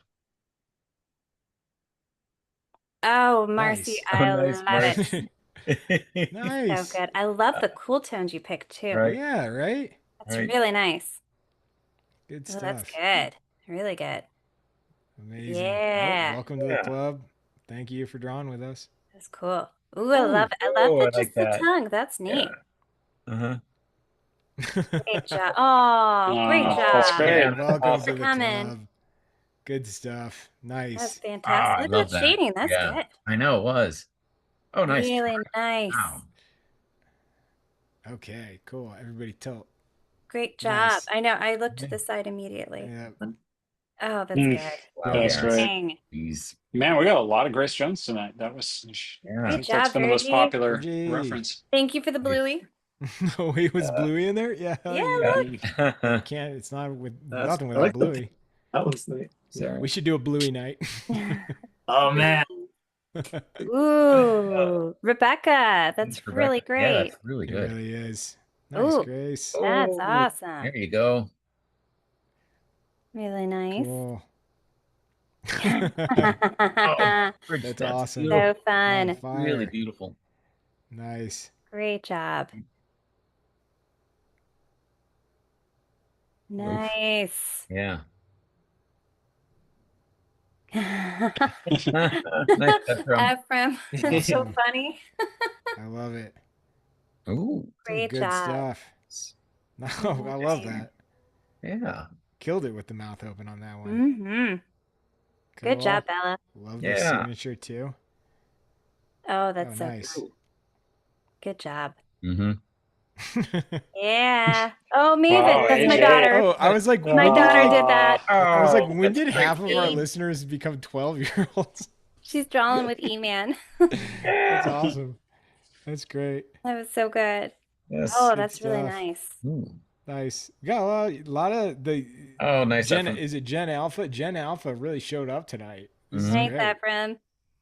Oh, Marcy, Nice. I Oh, nice, love Marcy. it. Nice. So good. I love the cool tones you picked too. Right. Yeah, right? That's Right. really nice. Good Oh, stuff. that's good. Really good. Amazing. Yeah. Well, welcome to the Yeah. club. Thank you for drawing with us. That's cool. Ooh, I love it. I love I just like the that. tongue. That's neat. Yeah. Uh-huh. Great job. Oh, great Oh, job. that's great. Yeah, Welcome awesome. to the Coming. club. Good stuff. That's Nice. fantastic. I Look love at that that. shading. That's Yeah. good. I know it was. Oh, nice. Really nice. Wow. Okay, cool. Everybody tilt. Great job. Nice. I know. I looked to Yeah. the side immediately. Yeah. Oh, that's Mm. good. Wow. That's yeah. great. Dang. Jeez. Man, we got a lot of Grace Jones tonight. That was, I Yeah. think Good that's job, been the most Virgie. popular Virgie. reference. Thank you for the bluey. Oh, he was Bluey in there? Yeah. hell Yeah, look. You can't, it's not with That's- nothing I without like the- Bluey. That was neat. Sorry. We should do a Bluey night. Oh man. Ooh, Rebecca. That's Rebecca. really Yeah, great. that's really It good. really is. Nice, Ooh. Grace. That's Oh, awesome. There you go. Really nice. Cool. That's awesome. beautiful. So fun. On fire. Really beautiful. Nice. Great job. Nice. Yeah. Nice, Ephraim. Ephraim, that's so Awesome. funny. I love it. Ooh, Oh, Great good job. stuff. No, I love that. yeah. Killed it with the mouth open on that one. Mm-hmm. Good Cool. job, Bella. Love the Yeah. signature too. Oh, Oh, that's so nice. good. Good job. Mm-hmm. Yeah. Oh, Maven, Wow, that's my AJ. daughter. Oh, I was like, My when did daughter like, did that. I was like, Oh, when that's did great. half of our See? listeners become 12-year-olds? She's drawing with E-Man. That's Yeah. awesome. That's great. That was so good. Yes. Oh, Good that's really stuff. nice. Ooh. Nice. We got a lot of the Oh, nice, Gen. Ephraim. Is it Gen Alpha? Gen Alpha really showed up tonight. This is Mhm. Nice, great. Ephraim.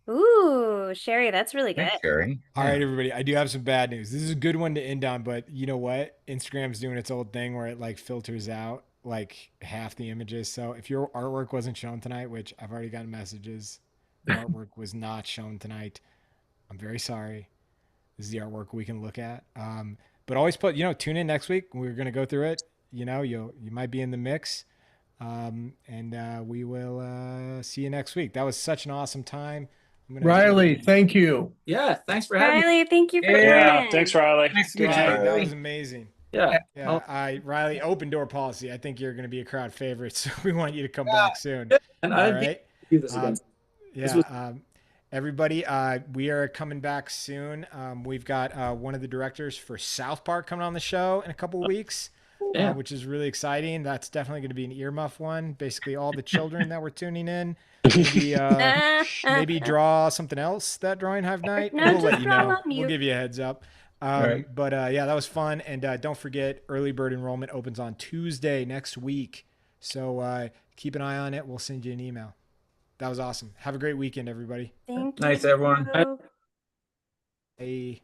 Ooh, Sherry, that's really good. Thanks, Sherry. All Yeah. right, everybody. I do have some bad news. This is a good one to end on, but you know what? Instagram's doing its old thing where it like filters out like half the images. So if your artwork wasn't shown tonight, which I've already gotten messages, the artwork was not shown tonight. I'm very sorry. This is the artwork we can look at. But always put, tune in next week. We're gonna go through it. You might be in the mix. And we will see you next week. That was such an awesome time. Riley, thank you. Yeah, thanks for having me. Riley, thank you for Yeah, coming. thanks, Riley. Nice to meet you, That Riley. was amazing. Yeah. Yeah, Riley, open door policy. I think you're going to be a crowd favorite, so we want you to come back soon. And All I'd right. do this again. Yeah. Everybody, we are coming back soon. We've got one of the directors for South Park coming on the show in a couple of weeks, Yeah. which is really exciting. That's definitely going to be an earmuff one. Basically, all the children that were tuning in. Maybe draw something else that Drawing Hive night. No, We'll just let you draw know. on We'll mute. give you a heads up. Right. But yeah, that was fun. And don't forget, early bird enrollment opens on Tuesday next week. So keep an eye on it. We'll send you an email. That was awesome. Have a great weekend, everybody. Thank Nice, you. everyone. Bye.